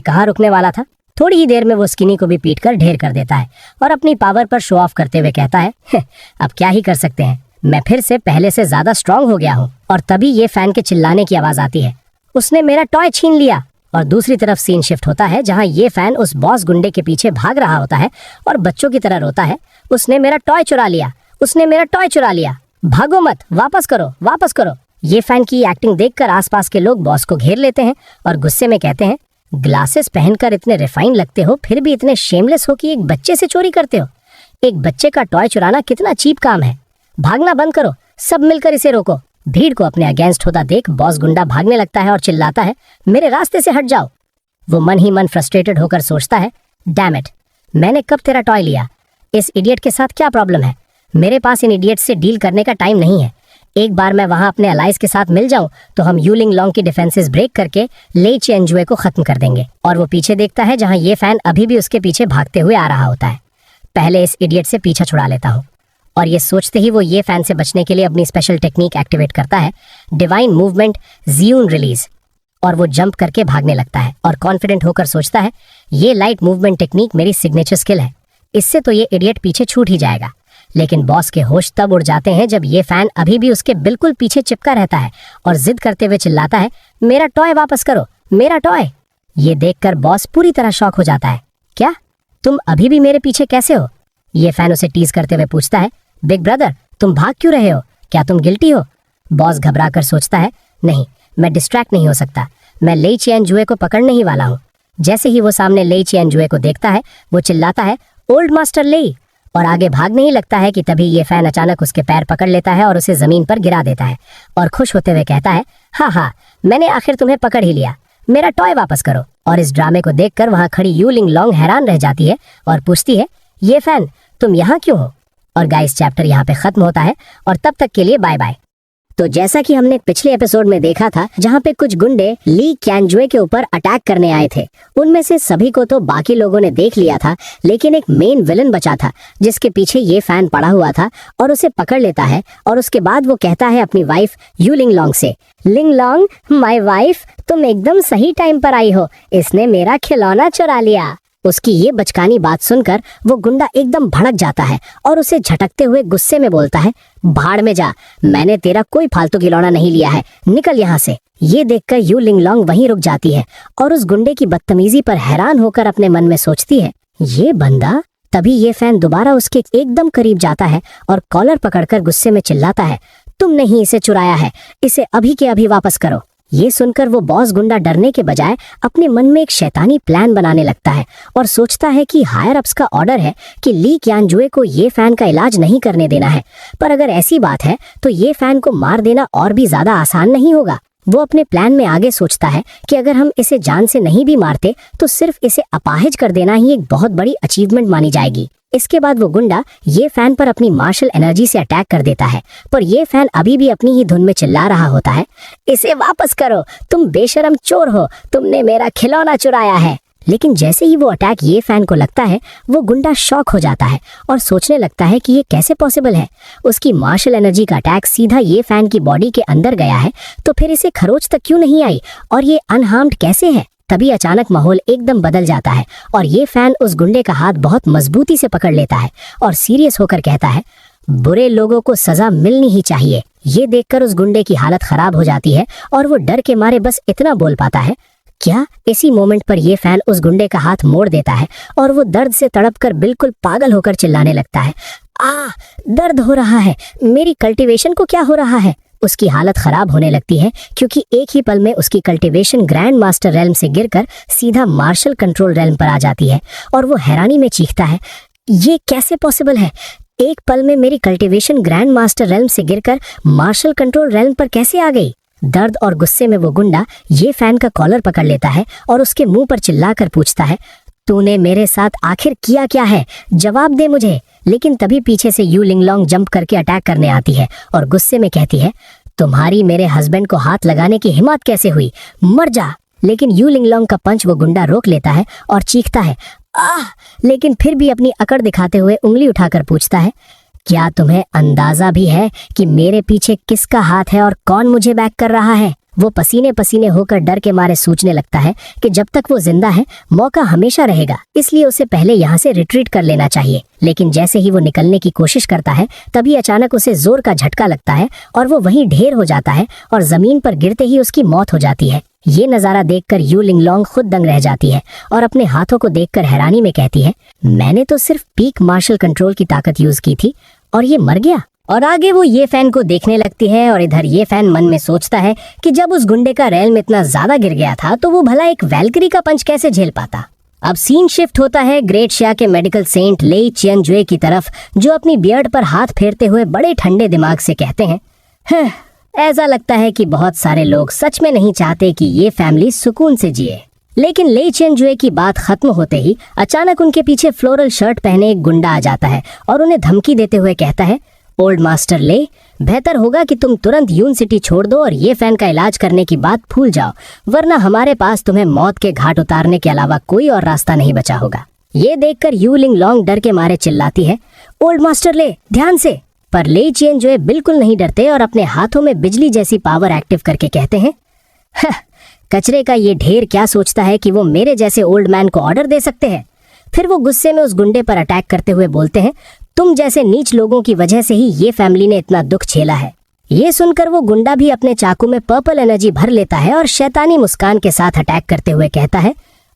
कहाँ रुकने वाला था। थोड़ी ही देर में वो स्किनी को भी पीट कर ढेर कर देता है और अपनी पावर पर शो ऑफ करते हुए कहता है, अब क्या ही कर सकते हैं, मैं फिर से पहले से ज्यादा स्ट्रांग हो गया हूँ। और तभी ये फैन के चिल्लाने की आवाज आती है, उसने मेरा टॉय छीन लिया। और दूसरी तरफ सीन शिफ्ट होता है जहाँ ये फैन उस बॉस गुंडे के पीछे भाग रहा होता है और बच्चों की तरह रोता है, उसने मेरा टॉय चुरा लिया, उसने मेरा टॉय चुरा लिया, भागो मत, वापस करो, वापस करो। ये फैन की एक्टिंग देखकर आसपास के लोग बॉस को घेर लेते हैं और गुस्से में कहते हैं, ग्लासेस पहनकर इतने रिफाइन लगते हो, फिर भी इतने शेमलेस हो कि एक बच्चे से चोरी करते हो। एक बच्चे का टॉय चुराना कितना चीप काम है। भागना बंद करो, सब मिलकर इसे रोको। भीड़ को अपने अगेंस्ट होता देख बॉस गुंडा भागने लगता है और चिल्लाता है, मेरे रास्ते से हट जाओ। वो मन ही मन फ्रस्ट्रेटेड होकर सोचता है, डैम इट, मैंने कब तेरा टॉय लिया? इस इडियट के साथ क्या प्रॉब्लम है? मेरे पास इन इडियट से डील करने का टाइम नहीं है। एक बार मैं वहां अपने अलाइज के साथ मिल जाऊं तो हम यू लिंग लॉन्ग की डिफेंसेस ब्रेक करके लेई चिएनजुए को खत्म कर देंगे। और वो पीछे देखता है जहां ये फैन अभी भी उसके पीछे भागते हुए आ रहा होता है। पहले इस इडियट से पीछा छुड़ा लेता हूँ। और ये सोचते ही वो ये फैन से बचने के लिए अपनी स्पेशल टेक्निक एक्टिवेट करता है, डिवाइन मूवमेंट ज़ियून रिलीज। और वो जंप करके भागने लगता है और कॉन्फिडेंट होकर सोचता है, ये लाइट मूवमेंट टेक्निक मेरी सिग्नेचर स्किल है, इससे तो ये इडियट पीछे छूट ही जाएगा। लेकिन बॉस के होश तब उड़ जाते हैं जब ये फैन अभी भी उसके बिल्कुल पीछे चिपका रहता है और जिद करते हुए चिल्लाता है, मेरा टॉय वापस करो, मेरा टॉय। ये देखकर बॉस पूरी तरह शॉक हो जाता है, क्या तुम अभी भी मेरे पीछे कैसे हो? ये फैन उसे टीज करते हुए पूछता है, बिग ब्रदर तुम भाग क्यों रहे हो, क्या तुम गिल्टी हो? बॉस घबरा कर सोचता है, नहीं, मैं डिस्ट्रैक्ट नहीं हो सकता, मैं लेई चिएनजुए को पकड़ने ही वाला हूँ। जैसे ही वो सामने लेई चिएनजुए को देखता है वो चिल्लाता है, ओल्ड मास्टर लेई, और आगे भागने ही लगता है कि तभी ये फैन अचानक उसके पैर पकड़ लेता है और उसे जमीन पर गिरा देता है और खुश होते हुए कहता है, हाँ, मैंने आखिर तुम्हें पकड़ ही लिया, मेरा टॉय वापस करो। और इस ड्रामे को देखकर वहां खड़ी यू लिंग लॉन्ग हैरान रह जाती है और पूछती है, ये फैन तुम यहाँ क्यों हो? और गाइस चैप्टर यहाँ पे खत्म होता है और तब तक के लिए बाय बाय। तो जैसा कि हमने पिछले एपिसोड में देखा था जहाँ पे कुछ गुंडे ली क्यानजुए के ऊपर अटैक करने आए थे, उनमें से सभी को तो बाकी लोगों ने देख लिया था, लेकिन एक मेन विलन बचा था जिसके पीछे ये फैन पड़ा हुआ था और उसे पकड़ लेता है। और उसके बाद वो कहता है अपनी वाइफ यू लिंग लॉन्ग से, लिंग लॉन्ग माय वाइफ, तुम एकदम सही टाइम पर आई हो, इसने मेरा खिलौना चुरा लिया। उसकी ये बचकानी बात सुनकर वो गुंडा एकदम भड़क जाता है और उसे झटकते हुए गुस्से में बोलता है, भाड़ में जा, मैंने तेरा कोई फालतू खिलौना नहीं लिया है, निकल यहाँ से। ये देखकर यू लिंग लॉन्ग वहीं रुक जाती है और उस गुंडे की बदतमीजी पर हैरान होकर अपने मन में सोचती है, ये बंदा। तभी ये फैन दोबारा उसके एकदम करीब जाता है और कॉलर पकड़कर गुस्से में चिल्लाता है, तुमने ही इसे चुराया है, इसे अभी के अभी वापस करो। ये सुनकर वो बॉस गुंडा डरने के बजाय अपने मन में एक शैतानी प्लान बनाने लगता है और सोचता है कि हायर अप्स का ऑर्डर है कि ली क्यानजुए को ये फैन का इलाज नहीं करने देना है, पर अगर ऐसी बात है तो ये फैन को मार देना और भी ज्यादा आसान नहीं होगा। वो अपने प्लान में आगे सोचता है कि अगर हम इसे जान से नहीं भी मारते तो सिर्फ इसे अपाहिज कर देना ही एक बहुत बड़ी अचीवमेंट मानी जाएगी। इसके बाद वो गुंडा ये फैन पर अपनी मार्शल एनर्जी से अटैक कर देता है, पर ये फैन अभी भी अपनी ही धुन में चिल्ला रहा होता है, इसे वापस करो, तुम बेशरम चोर हो, तुमने मेरा खिलौना चुराया है। लेकिन जैसे ही वो अटैक ये फैन को लगता है वो गुंडा शॉक हो जाता है और सोचने लगता है कि ये कैसे पॉसिबल है। उसकी मार्शल एनर्जी का अटैक सीधा ये फैन की बॉडी के अंदर गया है, तो फिर इसे खरोच तक क्यों नहीं आई और ये अनहार्म्ड कैसे है? तभी अचानक माहौल एकदम बदल जाता है और ये फैन उस गुंडे का हाथ बहुत मजबूती से पकड़ लेता है और सीरियस होकर कहता है, बुरे लोगों को सजा मिलनी ही चाहिए। ये देखकर उस गुंडे की हालत खराब हो जाती है और वो डर के मारे बस इतना बोल पाता है, क्या? इसी मोमेंट पर ये फैन उस गुंडे का हाथ मोड़ देता है और वो दर्द से तड़पकर बिल्कुल पागल होकर चिल्लाने लगता है, दर्द हो रहा है, मेरी कल्टीवेशन को क्या हो रहा है? उसकी हालत खराब होने लगती है क्योंकि एक ही पल में उसकी कल्टीवेशन ग्रैंड मास्टर रेल्म से गिरकर सीधा मार्शल कंट्रोल रेल्म पर आ जाती है और वो हैरानी में चीखता है, ये कैसे पॉसिबल है? एक पल में मेरी कल्टीवेशन ग्रैंड मास्टर रेल्म से गिरकर मार्शल कंट्रोल रेल्म पर कैसे आ गई? दर्द और गुस्से में वो गुंडा ये फैन का कॉलर पकड़ लेता है और उसके मुंह पर चिल्लाकर पूछता है, तूने मेरे साथ आखिर किया क्या है? जवाब दे मुझे। लेकिन तभी पीछे से यू लिंग लॉन्ग जंप करके अटैक करने आती है और गुस्से में कहती है, तुम्हारी मेरे हस्बैंड को हाथ लगाने की हिम्मत कैसे हुई? मर जा। लेकिन यू लिंग लॉन्ग का पंच वो गुंडा रोक लेता है और चीखता है, लेकिन फिर भी अपनी अकड़ दिखाते हुए उंगली उठाकर पूछता है, क्या तुम्हें अंदाजा भी है कि मेरे पीछे किसका हाथ है और कौन मुझे बैक कर रहा है? वो पसीने पसीने होकर डर के मारे सोचने लगता है कि जब तक वो जिंदा है मौका हमेशा रहेगा, इसलिए उसे पहले यहाँ से रिट्रीट कर लेना चाहिए। लेकिन जैसे ही वो निकलने की कोशिश करता है तभी अचानक उसे जोर का झटका लगता है और वो वहीं ढेर हो जाता है और जमीन पर गिरते ही उसकी मौत हो जाती है। ये नजारा देखकर यू लिंगलोंग खुद दंग रह जाती है और अपने हाथों को देखकर हैरानी में कहती है, मैंने तो सिर्फ पीक मार्शल कंट्रोल की ताकत यूज की थी और ये मर गया। और आगे वो ये फैन को देखने लगती है और इधर ये फैन मन में सोचता है कि जब उस गुंडे का रेल में इतना ज्यादा गिर गया था तो वो भला एक वैल्करी का पंच कैसे झेल पाता। अब सीन शिफ्ट होता है ग्रेट शिया के मेडिकल सेंट लेई चियनजुए की तरफ, जो अपनी बियर्ड पर हाथ फेरते हुए बड़े ठंडे दिमाग से कहते हैं, ऐसा लगता है कि बहुत सारे लोग सच में नहीं चाहते कि ये फैमिली सुकून से जिए। लेकिन लेई चियनजुए की बात खत्म होते ही अचानक उनके पीछे फ्लोरल शर्ट पहने एक गुंडा आ जाता है और उन्हें धमकी देते हुए कहता है, ओल्ड मास्टर ले, बेहतर होगा कि तुम तुरंत यून सिटी छोड़ दो और ये फैन का इलाज करने की बात भूल जाओ, वरना हमारे पास तुम्हें मौत के घाट उतारने के अलावा कोई और रास्ता नहीं बचा होगा। ये देखकर यू लिंगलोंग डर के मारे चिल्लाती है, ओल्ड मास्टर ले, ध्यान से। पर लेई चियनजुए बिल्कुल नहीं डरते और अपने हाथों में बिजली जैसी पावर एक्टिव करके कहते हैं, कचरे का ये ढेर क्या सोचता है कि वो मेरे जैसे ओल्ड मैन को ऑर्डर दे सकते हैं। फिर वो गुस्से में उस गुंडे पर अटैक करते हुए बोलते हैं, तुम जैसे नीच लोगों की वजह से ही ये फैमिली ने इतना दुख झेला है। ये सुनकर वो गुंडा भी अपने चाकू में पर्पल एनर्जी भर लेता है और शैतानी मुस्कान के साथ अटैक करते हुए कहता है,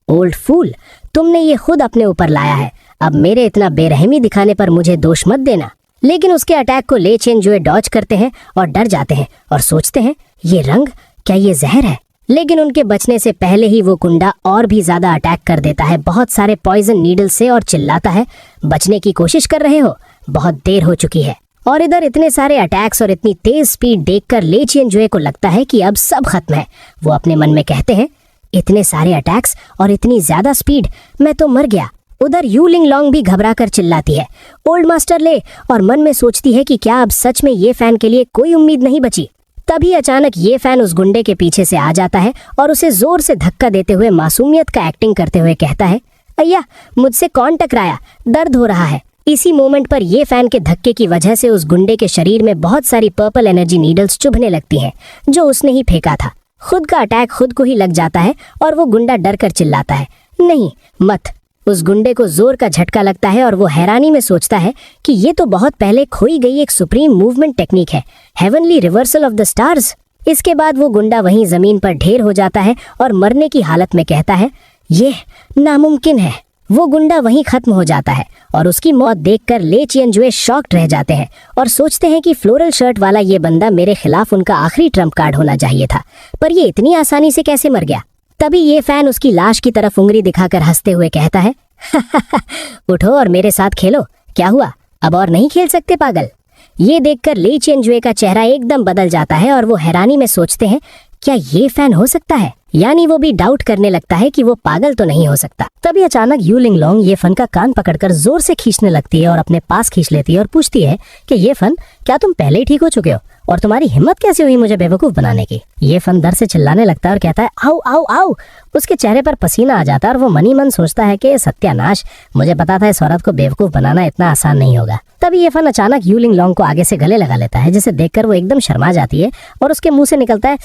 ओल्ड फूल, तुमने ये खुद अपने ऊपर लाया है, अब मेरे इतना बेरहमी दिखाने पर मुझे दोष मत देना। लेकिन उसके अटैक को ले चियनजुए डॉज करते हैं और डर जाते हैं और सोचते हैं, ये रंग, क्या ये जहर है? लेकिन उनके बचने से पहले ही वो गुंडा और भी ज्यादा अटैक कर देता है बहुत सारे पॉइजन नीडल से और चिल्लाता है, बचने की कोशिश कर रहे हो, बहुत देर हो चुकी है। और इधर इतने सारे अटैक्स और इतनी तेज स्पीड देखकर ले चियनजुए को लगता है कि अब सब खत्म है। वो अपने मन में कहते हैं, इतने सारे अटैक्स और इतनी ज्यादा स्पीड, मैं तो मर गया। उधर यू लिंगलोंग भी घबरा कर चिल्लाती है, ओल्ड मास्टर ले, और मन में सोचती है कि क्या अब सच में ये फैन के लिए कोई उम्मीद नहीं बची। तभी अचानक ये फैन उस गुंडे के पीछे से आ जाता है और उसे जोर से धक्का देते हुए मासूमियत का एक्टिंग करते हुए कहता है, अय्या, मुझसे कौन टकराया, दर्द हो रहा है। इसी मोमेंट पर ये फैन के धक्के की वजह से उस गुंडे के शरीर में बहुत सारी पर्पल एनर्जी नीडल्स चुभने लगती हैं, जो उसने ही फेंका था। खुद का अटैक खुद को ही लग जाता है और वो गुंडा डर कर चिल्लाता है, नहीं मत। उस गुंडे को जोर का झटका लगता है और वो हैरानी में सोचता है कि ये तो बहुत पहले खोई गई एक सुप्रीम मूवमेंट टेक्निक है, heavenly reversal of the stars. इसके बाद वो गुंडा वहीं जमीन पर ढेर हो जाता है और मरने की हालत में कहता है, ये नामुमकिन है। वो गुंडा वहीं खत्म हो जाता है और उसकी मौत देखकर ले चियनजुए शॉक्ड रह जाते हैं और सोचते हैं कि फ्लोरल शर्ट वाला ये बंदा मेरे खिलाफ उनका आखिरी ट्रम्प कार्ड होना चाहिए था, पर ये इतनी आसानी से कैसे मर गया। तभी ये फैन उसकी लाश की तरफ उंगली दिखाकर हंसते हुए कहता है, उठो और मेरे साथ खेलो, क्या हुआ, अब और नहीं खेल सकते पागल। ये देखकर ले चियनजुए का चेहरा एकदम बदल जाता है और वो हैरानी में सोचते हैं, क्या ये फैन हो सकता है? यानी वो भी डाउट करने लगता है कि वो पागल तो नहीं हो सकता। तभी अचानक यू लिंगलोंग ये फन का कान पकड़कर जोर से खींचने लगती है और अपने पास खींच लेती है और पूछती है कि ये फन, क्या तुम पहले ही ठीक हो चुके हो और तुम्हारी हिम्मत कैसे हुई मुझे बेवकूफ बनाने की? ये फन डर से चिल्लाने लगता है और कहता है, आओ आओ आओ। उसके चेहरे पर पसीना आ जाता है और वो मनी मन सोचता है कि सत्यानाश, मुझे पता था इस औरत को बेवकूफ बनाना इतना आसान नहीं होगा। तभी ये फन अचानक यू लिंगलोंग को आगे से गले लगा लेता है, जिसे देखकर वो एकदम शर्मा जाती है और उसके मुंह से निकलता है,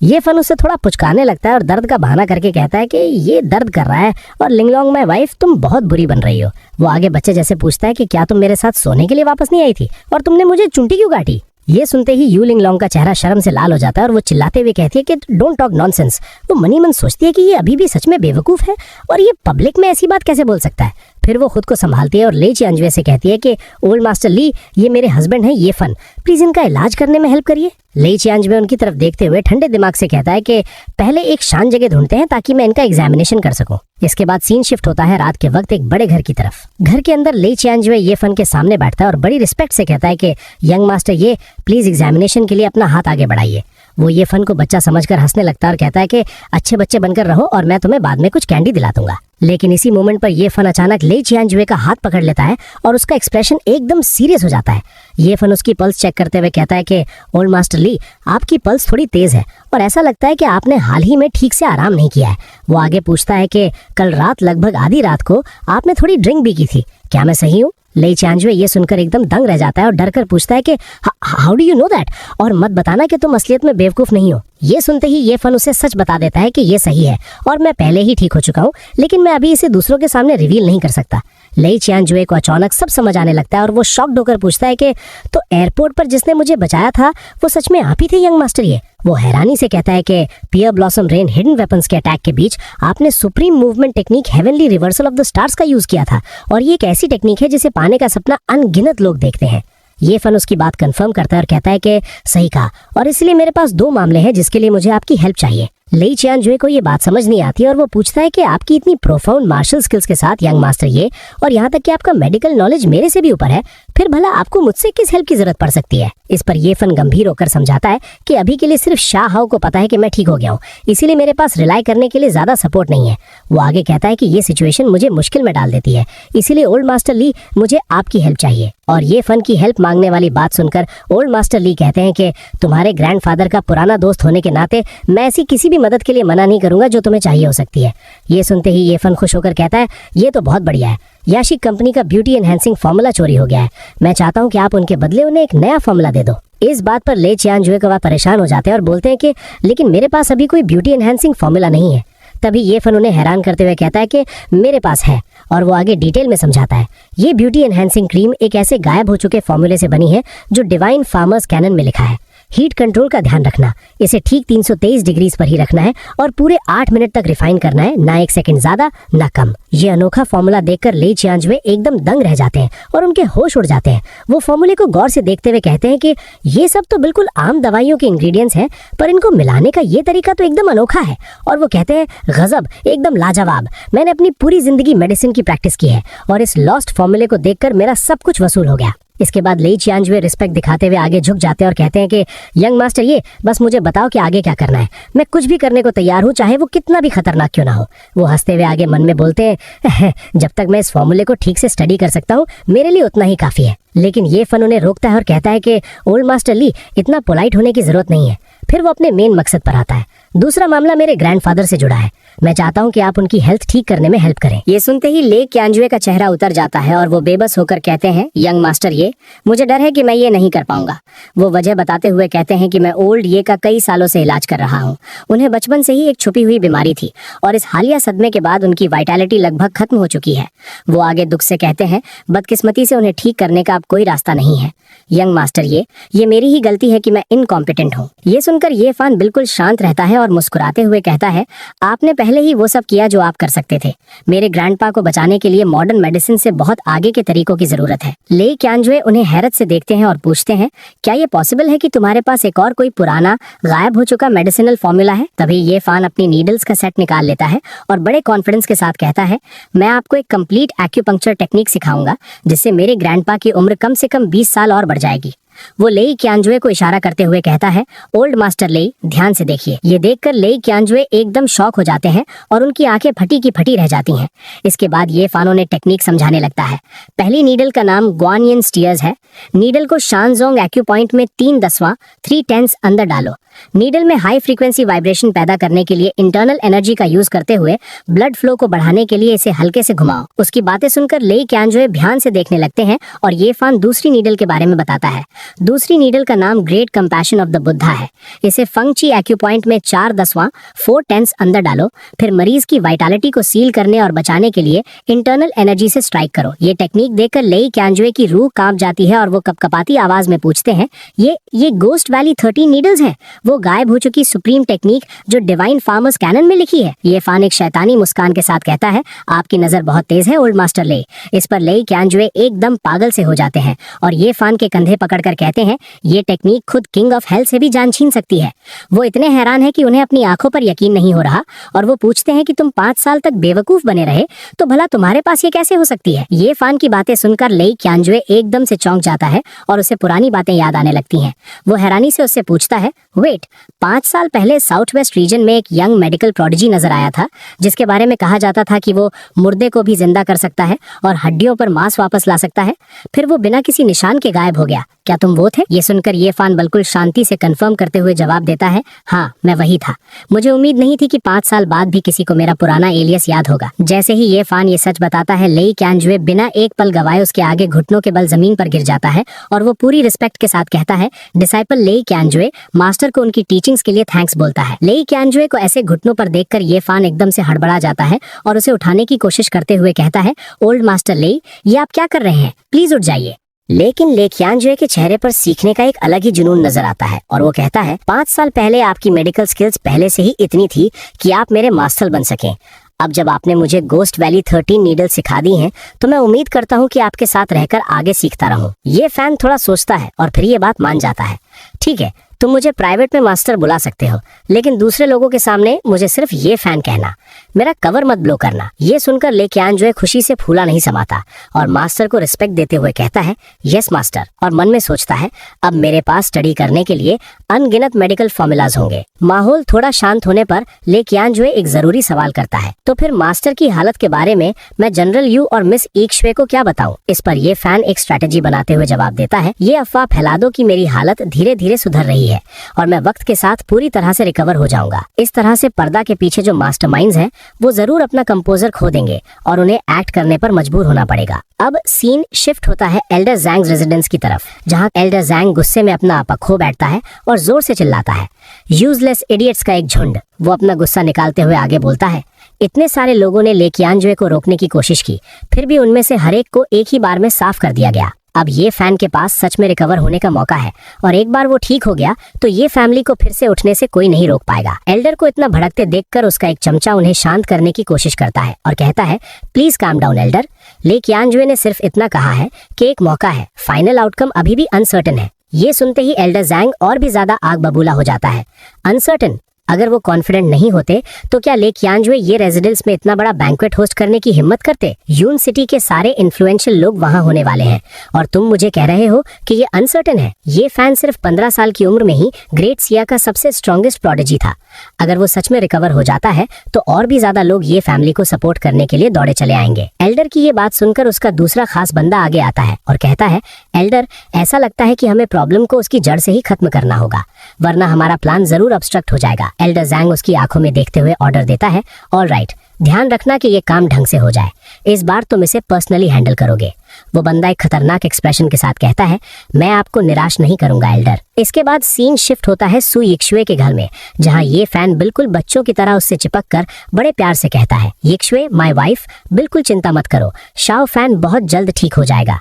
ये फन उसे थोड़ा पुचकाने लगता है और दर्द का बहाना करके कहता है कि ये दर्द कर रहा है और लिंगलोंग माय वाइफ, तुम बहुत बुरी बन रही हो। वो आगे बच्चे जैसे पूछता है कि क्या तुम मेरे साथ सोने के लिए वापस नहीं आई थी और तुमने मुझे चुंटी क्यों काटी? ये सुनते ही यू लिंगलोंग का चेहरा शर्म से लाल हो जाता है और वो चिल्लाते हुए कहती है कि डोंट टॉक नॉनसेंस। वो मनी मन सोचती है कि ये अभी भी सच में बेवकूफ है और ये पब्लिक में ऐसी बात कैसे बोल सकता है। फिर वो खुद को संभालती है और ले चियनजुए से कहती है कि ओल्ड मास्टर ली, ये मेरे हस्बैंड है ये फन, प्लीज इनका इलाज करने में हेल्प करिए। ले चियनजुए उनकी तरफ देखते हुए ठंडे दिमाग से कहता है कि पहले एक शांत जगह ढूंढते हैं ताकि मैं इनका एग्जामिनेशन कर सकूं। इसके बाद सीन शिफ्ट होता है रात के वक्त एक बड़े घर की तरफ। घर के अंदर ले चियनजुए ये फन के सामने बैठता है और बड़ी रिस्पेक्ट से कहता है कि यंग मास्टर ये प्लीज एग्जामिनेशन के लिए अपना हाथ आगे बढ़ाइए। वो ये फन को बच्चा समझकर हंसने लगता है और कहता है कि अच्छे बच्चे बनकर रहो और मैं तुम्हें बाद में कुछ कैंडी दिला दूंगा। लेकिन इसी मोमेंट पर ये फन अचानक ले चियनजुए का हाथ पकड़ लेता है और उसका एक्सप्रेशन एकदम सीरियस हो जाता है। ये फन उसकी पल्स चेक करते हुए कहता है कि ओल्ड मास्टर ली, आपकी पल्स थोड़ी तेज है और ऐसा लगता है कि आपने हाल ही में ठीक से आराम नहीं किया है। वो आगे पूछता है कि कल रात लगभग आधी रात को आपने थोड़ी ड्रिंक भी की थी, क्या मैं सही हूँ? लेई चांजुए ये सुनकर एकदम दंग रह जाता है और डर कर पूछता है कि how do you know that, और मत बताना कि तुम असलियत में बेवकूफ नहीं हो। ये सुनते ही ये फन उसे सच बता देता है कि ये सही है और मैं पहले ही ठीक हो चुका हूँ, लेकिन मैं अभी इसे दूसरों के सामने रिवील नहीं कर सकता। लेई चियांजुए को अचानक सब समझ आने लगता है और वो शॉक्ड होकर पूछता है कि तो एयरपोर्ट पर जिसने मुझे बचाया था वो सच में आप ही थे यंग मास्टर ये? वो हैरानी से कहता है कि पियर ब्लॉसम रेन हिडन वेपन्स के अटैक के बीच आपने supreme movement technique heavenly reversal of the stars का यूज किया था, और ये एक ऐसी टेक्निक है जिसे पाने का सपना अनगिनत लोग देखते हैं। ये फन उसकी बात कंफर्म करता है और कहता है कि सही कहा, और इसलिए मेरे पास 2 मामले हैं जिसके लिए मुझे आपकी हेल्प चाहिए। लेई चियांजुए को ये बात समझ नहीं आती और वो पूछता है कि आपकी इतनी प्रोफाउंड मार्शल स्किल्स के साथ यंग मास्टर ये, और यहाँ तक कि आपका मेडिकल नॉलेज मेरे से भी ऊपर है, फिर भला आपको मुझसे किस हेल्प की जरूरत पड़ सकती है? इस पर ये फन गंभीर होकर समझाता है कि अभी के लिए सिर्फ शाह हाउ को पता है कि मैं ठीक हो गया हूँ, इसीलिए मेरे पास रिलाई करने के लिए ज्यादा सपोर्ट नहीं है। वो आगे कहता है कि ये सिचुएशन मुझे मुश्किल में डाल देती है, इसीलिए ओल्ड मास्टर ली मुझे आपकी हेल्प चाहिए। और ये फन की हेल्प मांगने वाली बात सुनकर ओल्ड मास्टर ली कहते हैं कि तुम्हारे ग्रैंडफादर का पुराना दोस्त होने के नाते मैं ऐसी किसी भी मदद के लिए मना नहीं करूंगा जो तुम्हें चाहिए हो सकती है। ये सुनते ही ये फन खुश होकर कहता है ये तो बहुत बढ़िया है, याशी कंपनी का ब्यूटी एनहेंसिंग फॉर्मूला चोरी हो गया है, मैं चाहता हूँ कि आप उनके बदले उन्हें एक नया फॉर्मूला दे दो। इस बात पर ले चियांजुए का परेशान हो जाते हैं और बोलते हैं कि लेकिन मेरे पास अभी कोई ब्यूटी एनहेंसिंग फॉर्मूला नहीं है। तभी ये फन उन्हें हैरान करते हुए कहता है कि मेरे पास है, और वो आगे डिटेल में समझाता है। ये ब्यूटी एनहेंसिंग क्रीम एक ऐसे गायब हो चुके फॉर्मूले से बनी है जो डिवाइन फार्मर्स कैनन में लिखा है। हीट कंट्रोल का ध्यान रखना, इसे ठीक 323 डिग्रीज पर ही रखना है और पूरे 8 मिनट तक रिफाइन करना है, ना 1 सेकंड ज्यादा ना कम। ये अनोखा फॉर्मूला देखकर लेई चियांजुए एकदम दंग रह जाते हैं और उनके होश उड़ जाते हैं। वो फॉर्मूले को गौर से देखते हुए कहते हैं कि ये सब तो बिल्कुल आम दवाइयों के इंग्रेडिएंट्स हैं, पर इनको मिलाने का ये तरीका तो एकदम अनोखा है। और वो कहते हैं गजब, एकदम लाजवाब, मैंने अपनी पूरी जिंदगी मेडिसिन की प्रैक्टिस की है और इस लॉस्ट फॉर्मूले को देखकर मेरा सब कुछ वसूल हो गया। इसके बाद लेई चियांजुए रिस्पेक्ट दिखाते हुए आगे झुक जाते हैं और कहते हैं कि यंग मास्टर ये बस मुझे बताओ कि आगे क्या करना है, मैं कुछ भी करने को तैयार हूँ, चाहे वो कितना भी खतरनाक क्यों ना हो। वो हंसते हुए आगे मन में बोलते हैं जब तक मैं इस फॉर्मूले को ठीक से स्टडी कर सकता हूँ मेरे लिए उतना ही काफी है। लेकिन ये फन उन्हें रोकता है और कहता है कि ओल्ड मास्टर ली इतना पोलाइट होने की जरूरत नहीं है। फिर वो अपने मेन मकसद पर आता है। दूसरा मामला मेरे ग्रैंडफादर से जुड़ा है, मैं चाहता हूँ कि आप उनकी हेल्थ ठीक करने में हेल्प करें। ये सुनते ही ले चियांजुए का चेहरा उतर जाता है और वो बेबस होकर कहते हैं यंग मास्टर ये मुझे डर है कि मैं ये नहीं कर पाऊंगा। वो वजह बताते हुए कहते हैं कि मैं ओल्ड ये का कई सालों से इलाज कर रहा हूँ। उन्हें बचपन से ही एक छुपी हुई बीमारी थी और इस हालिया सदमे के बाद उनकी वाइटैलिटी लगभग खत्म हो चुकी है। वो आगे दुख से कहते हैं बदकिस्मती से उन्हें ठीक करने का अब कोई रास्ता नहीं है। यंग मास्टर ये मेरी ही गलती है कि मैं इनकॉम्पिटेंट हूँ। ये सुनकर ये फान बिल्कुल शांत रहता है और मुस्कुराते हुए कहता है आपने पहले ही वो सब किया जो आप कर सकते थे। मेरे ग्रैंडपा को बचाने के लिए मॉडर्न मेडिसिन से बहुत आगे के तरीकों की जरूरत है। ले चियांजुए उन्हें हैरत से देखते हैं और पूछते हैं क्या ये पॉसिबल है कि तुम्हारे पास एक और कोई पुराना गायब हो चुका मेडिसिनल फॉर्मूला है? तभी ये फान अपनी नीडल्स का सेट निकाल लेता है और बड़े कॉन्फिडेंस के साथ कहता है मैं आपको एक कंप्लीट एक्यूपंक्चर टेक्निक सिखाऊंगा जिससे मेरे ग्रैंडपा की उम्र कम से कम 20 साल और बढ़ जाएगी। वो लेई चियांजुए को इशारा करते हुए कहता है ओल्ड मास्टर लेई ध्यान से देखिए। ये देखकर लेई चियांजुए एकदम शॉक हो जाते हैं और उनकी आंखें फटी की फटी रह जाती हैं। इसके बाद ये फानो ने टेक्निक समझाने लगता है। पहली नीडल का नाम ग्वानियन स्टीयर्स है। नीडल को शानजोंग एक्यू पॉइंट में 3/3 अंदर डालो। नीडल में हाई फ्रीक्वेंसी वाइब्रेशन पैदा करने के लिए इंटरनल एनर्जी का यूज करते हुए ब्लड फ्लो को बढ़ाने के लिए इसे हल्के से घुमाओ। उसकी बातें सुनकर लेई चियांजुए ध्यान से देखने लगते हैं और ये फान दूसरी नीडल के बारे में बताता है। दूसरी नीडल का नाम great compassion of the Buddha है। इसे फंगची एक्यू पॉइंट में 4/4 अंदर डालो। फिर मरीज की वाइटैलिटी को सील करने और बचाने के लिए इंटरनल एनर्जी से स्ट्राइक करो। ये टेक्निक देखकर लेई चियांजुए की रूह कांप जाती है और वो कपकपाती आवाज में पूछते हैं ये गोस्ट वैली 13 नीडल्स हैं, वो गायब हो चुकी सुप्रीम टेक्निक जो डिवाइन फार्मर्स कैनन में लिखी है? ये फान एक शैतानी मुस्कान के साथ कहता है आपकी नजर बहुत तेज है ओल्ड मास्टर ले। इस पर लेई चियांजुए एकदम पागल से हो जाते हैं और ये फान के कंधे पकड़कर कहते हैं ये टेक्निक खुद किंग ऑफ हेल से भी जान छीन सकती है। वो इतने हैरान है कि उन्हें अपनी आंखों पर यकीन नहीं हो रहा और वो पूछते हैं कि तुम 5 साल तक बेवकूफ बने रहे तो भला तुम्हारे पास ये कैसे हो सकती है? ये फान की बातें सुनकर लेई चियांजुए एकदम से चौंक जाता है और उसे पुरानी बातें याद आने लगती हैं। वो हैरानी से उससे पूछता है वेट वेट, 5 साल पहले साउथ वेस्ट रीजन में एक यंग मेडिकल प्रोडिजी नजर आया था जिसके बारे में कहा जाता था कि वो मुर्दे को भी जिंदा कर सकता है और हड्डियों पर मांस वापस ला सकता है। फिर वो बिना किसी निशान के गायब हो गया। क्या तुम वो थे? ये सुनकर ये फान बिल्कुल शांति से कंफर्म करते हुए जवाब देता है, हाँ मैं वही था। मुझे उम्मीद नहीं थी कि 5 साल बाद भी किसी को मेरा पुराना एलियस याद होगा। जैसे ही ये फान ये सच बताता है, लेई क्यानजुए बिना एक पल गवाए उसके आगे घुटनों के बल जमीन पर गिर जाता है और वो पूरी रिस्पेक्ट के साथ कहता है, डिसाइपल लेई क्यानजुए मास्टर को उनकी टीचिंग्स के लिए थैंक्स बोलता है। लेई क्यानजुए को ऐसे घुटनों पर देखकर ये फान एकदम से हड़बड़ा जाता है और उसे उठाने की कोशिश करते हुए कहता है, ओल्ड मास्टर लेई, ये आप क्या कर रहे हैं? प्लीज उठ जाइए। लेकिन ले क्यानजुए के चेहरे पर सीखने का एक अलग ही जुनून नजर आता है और वो कहता है, 5 साल पहले आपकी मेडिकल स्किल्स पहले से ही इतनी थी कि आप मेरे मास्टर बन सकें। अब जब आपने मुझे गोस्ट वैली 13 नीडल सिखा दी हैं, तो मैं उम्मीद करता हूँ कि आपके साथ रहकर आगे सीखता रहूं। ये फैन थोड़ा सोचता है और फिर ये बात मान जाता है। ठीक है, तुम मुझे प्राइवेट में मास्टर बुला सकते हो, लेकिन दूसरे लोगों के सामने मुझे सिर्फ ये फैन कहना, मेरा कवर मत ब्लो करना। ये सुनकर ले क्यानजुए खुशी से फूला नहीं समाता और मास्टर को रिस्पेक्ट देते हुए कहता है, यस मास्टर, और मन में सोचता है, अब मेरे पास स्टडी करने के लिए अनगिनत मेडिकल फॉर्मूलाज होंगे। माहौल थोड़ा शांत होने पर ले क्यानजुए एक जरूरी सवाल करता है, तो फिर मास्टर की हालत के बारे में मैं जनरल यू और मिस ईक्शवे को क्या बताऊं? इस पर ये फैन एक स्ट्रेटेजी बनाते हुए जवाब देता है, ये अफवाह फैला दो कि मेरी हालत धीरे धीरे सुधर रही है और मैं वक्त के साथ पूरी तरह से रिकवर हो जाऊंगा। इस तरह से पर्दा के पीछे जो मास्टरमाइंड्स हैं, वो जरूर अपना कंपोजर खो देंगे और उन्हें एक्ट करने पर मजबूर होना पड़ेगा। अब सीन शिफ्ट होता है एल्डर जैंग रेजिडेंस की तरफ, जहां एल्डर जैंग गुस्से में अपना आपा खो बैठता है और जोर से चिल्लाता है, यूजलेस इडियट्स का एक झुंड। वो अपना गुस्सा निकालते हुए आगे बोलता है, इतने सारे लोगों ने ले क्यानजुए को रोकने की कोशिश की, फिर भी उनमें से हर एक को एक ही बार में साफ कर दिया गया। अब ये फैन के पास सच में रिकवर होने का मौका है और एक बार वो ठीक हो गया तो ये फैमिली को फिर से उठने से कोई नहीं रोक पाएगा। एल्डर को इतना भड़कते देखकर उसका एक चमचा उन्हें शांत करने की कोशिश करता है और कहता है, प्लीज काम डाउन एल्डर। ले क्यानजुए ने सिर्फ इतना कहा है कि एक मौका है, फाइनल आउटकम अभी भी अनसर्टेन है। ये सुनते ही एल्डर जैंग और भी ज्यादा आग बबूला हो जाता है। अनसर्टेन? अगर वो कॉन्फिडेंट नहीं होते तो क्या ले क्यानजुए ये रेजिडेंस में इतना बड़ा बैंक्वेट होस्ट करने की हिम्मत करते? यून सिटी के सारे इन्फ्लुएंशियल लोग वहां होने वाले हैं और तुम मुझे कह रहे हो कि ये अनसर्टेन है। ये फैन सिर्फ 15 साल की उम्र में ही ग्रेट सिया का सबसे स्ट्रॉन्गेस्ट प्रोडिजी था। अगर वो सच में रिकवर हो जाता है तो और भी ज्यादा लोग ये फैमिली को सपोर्ट करने के लिए दौड़े चले आएंगे। एल्डर की ये बात सुनकर उसका दूसरा खास बंदा आगे आता है और कहता है, एल्डर, ऐसा लगता है कि हमें प्रॉब्लम को उसकी जड़ से ही खत्म करना होगा, वरना हमारा प्लान जरूर ऑब्स्ट्रक्ट हो जाएगा। एल्डर जैंग उसकी आंखों में देखते हुए ऑर्डर देता है, ऑल राइट, ध्यान रखना कि ये काम ढंग से हो जाए। इस बार तुम इसे पर्सनली हैंडल करोगे। वो बंदा एक खतरनाक एक्सप्रेशन के साथ कहता है, मैं आपको निराश नहीं करूंगा एल्डर। इसके बाद सीन शिफ्ट होता है सु यिक्शुए के घर में, जहां ये फैन बिल्कुल बच्चों की तरह उससे चिपक कर बड़े प्यार से कहता है, यिक्शुए माय वाइफ, बिल्कुल चिंता मत करो, शाओ फैन बहुत जल्द ठीक हो जाएगा।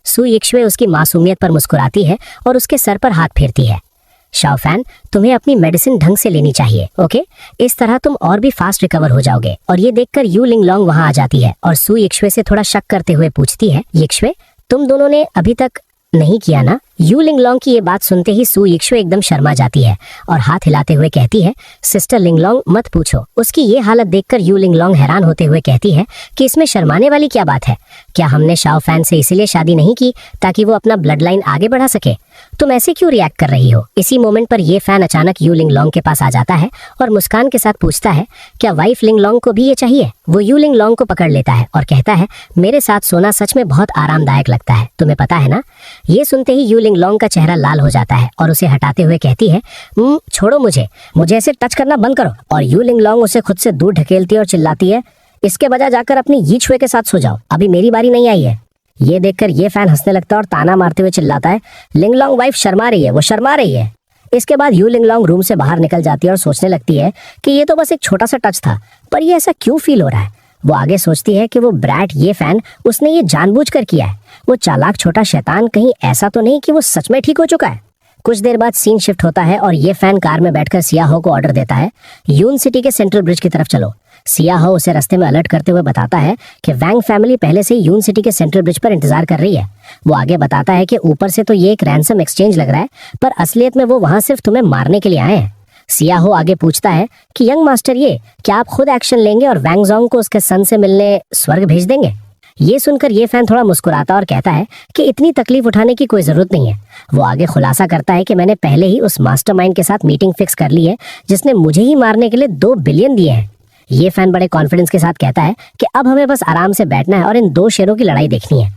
सु यिक्शुए उसकी मासूमियत पर मुस्कुराती है और उसके सर पर हाथ फेरती है। शाओ फैन, तुम्हें अपनी मेडिसिन ढंग से लेनी चाहिए, ओके? इस तरह तुम और भी फास्ट रिकवर हो जाओगे। और ये देखकर यू लिंग लॉन्ग वहां आ जाती है और सु यिक्शुए से थोड़ा शक करते हुए पूछती है, यिक्शुए, तुम दोनों ने अभी तक नहीं किया ना? यू लिंगलोंग की ये बात सुनते ही सु यिक्शुए एकदम शर्मा जाती है और हाथ हिलाते हुए कहती है, सिस्टर लिंगलोंग मत पूछो। उसकी ये हालत देखकर यू लिंगलोंग हैरान होते हुए कहती है कि इसमें शर्माने वाली क्या बात है? क्या हमने शाओ फैन से इसीलिए शादी नहीं की ताकि वो अपना ब्लड लाइन आगे बढ़ा सके? तुम ऐसे क्यों रिएक्ट कर रही हो? इसी मोमेंट पर ये फैन अचानक यू लिंगलोंग के पास आ जाता है और मुस्कान के साथ पूछता है, क्या वाइफ लिंगलोंग को भी ये चाहिए? वो यू लिंगलोंग को पकड़ लेता है और कहता है, मेरे साथ सोना सच में बहुत आरामदायक लगता है, तुम्हें पता है ना? ये सुनते ही यू लिंगलोंग का चेहरा लाल हो जाता है और उसे हटाते हुए कहती है, छोड़ो मुझे ऐसे टच करना बंद करो। और यू लिंगलोंग उसे खुद से दूर ढकेलती है और चिल्लाती है, इसके बजाय जाकर अपनी यिक्शुए के साथ सो जाओ, अभी मेरी बारी नहीं आई है। ये देखकर ये फैन हंसने लगता है और ताना मारते हुए चिल्लाता है, लिंगलोंग वाइफ शर्मा रही है, वो शर्मा रही है। इसके बाद यू लिंगलोंग रूम से बाहर निकल जाती है और सोचने लगती है कि ये तो बस एक छोटा सा टच था, पर ये ऐसा क्यों फील हो रहा है? वो आगे सोचती है कि वो ब्रैट ये फैन उसने ये जानबूझकर किया है। वो चालाक छोटा शैतान कहीं ऐसा तो नहीं कि वो सच में ठीक हो चुका है। कुछ देर बाद सीन शिफ्ट होता है और ये फैन कार में बैठकर सियाहो को ऑर्डर देता है, यून सिटी के सेंट्रल ब्रिज की तरफ चलो। सियाहो उसे रास्ते में अलर्ट करते हुए बताता है कि वैंग फैमिली पहले से ही यून सिटी के सेंट्रल ब्रिज पर इंतजार कर रही है। वो आगे बताता है कि ऊपर से तो ये एक रैंसम एक्सचेंज लग रहा है, पर असलियत में वो वहां सिर्फ तुम्हें मारने के लिए आए हैं। सियाहो आगे पूछता है कि यंग मास्टर, ये क्या आप खुद एक्शन लेंगे और वैंग जोंग को उसके सन से मिलने स्वर्ग भेज देंगे? ये सुनकर ये फैन थोड़ा मुस्कुराता और कहता है कि इतनी तकलीफ उठाने की कोई जरूरत नहीं है। वो आगे खुलासा करता है कि मैंने पहले ही उस मास्टरमाइंड के साथ मीटिंग फिक्स कर ली है जिसने मुझे ही मारने के लिए 2 बिलियन दिए हैं। ये फैन बड़े कॉन्फिडेंस के साथ कहता है कि अब हमें बस आराम से बैठना है और इन 2 शेरों की लड़ाई देखनी है।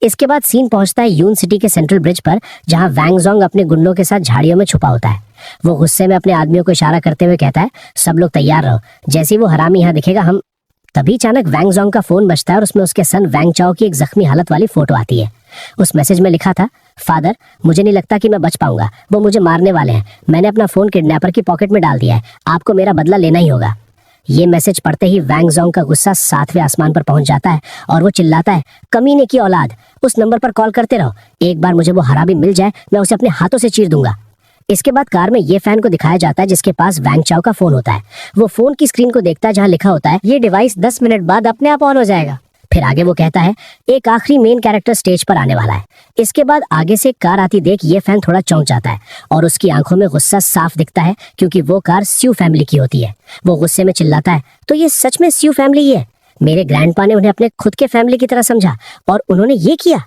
इसके बाद सीन पहुंचता है यून सिटी के सेंट्रल ब्रिज पर, जहां वैंग जोंग अपने गुंडों के साथ झाड़ियों में छुपा होता है। वो गुस्से में अपने आदमियों को इशारा करते हुए कहता है, सब लोग तैयार रहो, जैसे ही वो हरामी यहाँ दिखेगा हम। तभी अचानक वैंग जोंग का फोन बजता है और उसमें उसके सन वैंग चाओ की एक जख्मी हालत वाली फोटो आती है। उस मैसेज में लिखा था, फादर मुझे नहीं लगता कि मैं बच पाऊंगा, वो मुझे मारने वाले हैं। मैंने अपना फोन किडनैपर की पॉकेट में डाल दिया है, आपको मेरा बदला लेना ही होगा। ये मैसेज पढ़ते ही वैंग जोंग का गुस्सा 7वें आसमान पर पहुंच जाता है और वो चिल्लाता है, कमीने की औलाद, उस नंबर पर कॉल करते रहो, एक बार मुझे वो हरामी मिल जाए मैं उसे अपने हाथों से चीर दूंगा। इसके बाद कार में ये फैन को दिखाया जाता है जिसके पास वैंग चाओ का फोन होता है। वो फोन की स्क्रीन को देखता है जहां लिखा होता है, ये डिवाइस 10 मिनट बाद अपने आप ऑन हो जाएगा। फिर आगे वो कहता है, एक आखिरी मेन कैरेक्टर स्टेज पर आने वाला है। इसके बाद आगे से कार आती देख ये फैन थोड़ा चौंक जाता है और उसकी आंखों में गुस्सा साफ दिखता है क्योंकि वो कार स्यू फैमिली की होती है। वो गुस्से में चिल्लाता है, तो ये सच में स्यू फैमिली ही है। मेरे ग्रैंडपा ने उन्हें अपने खुद के फैमिली की तरह समझा और उन्होंने ये किया।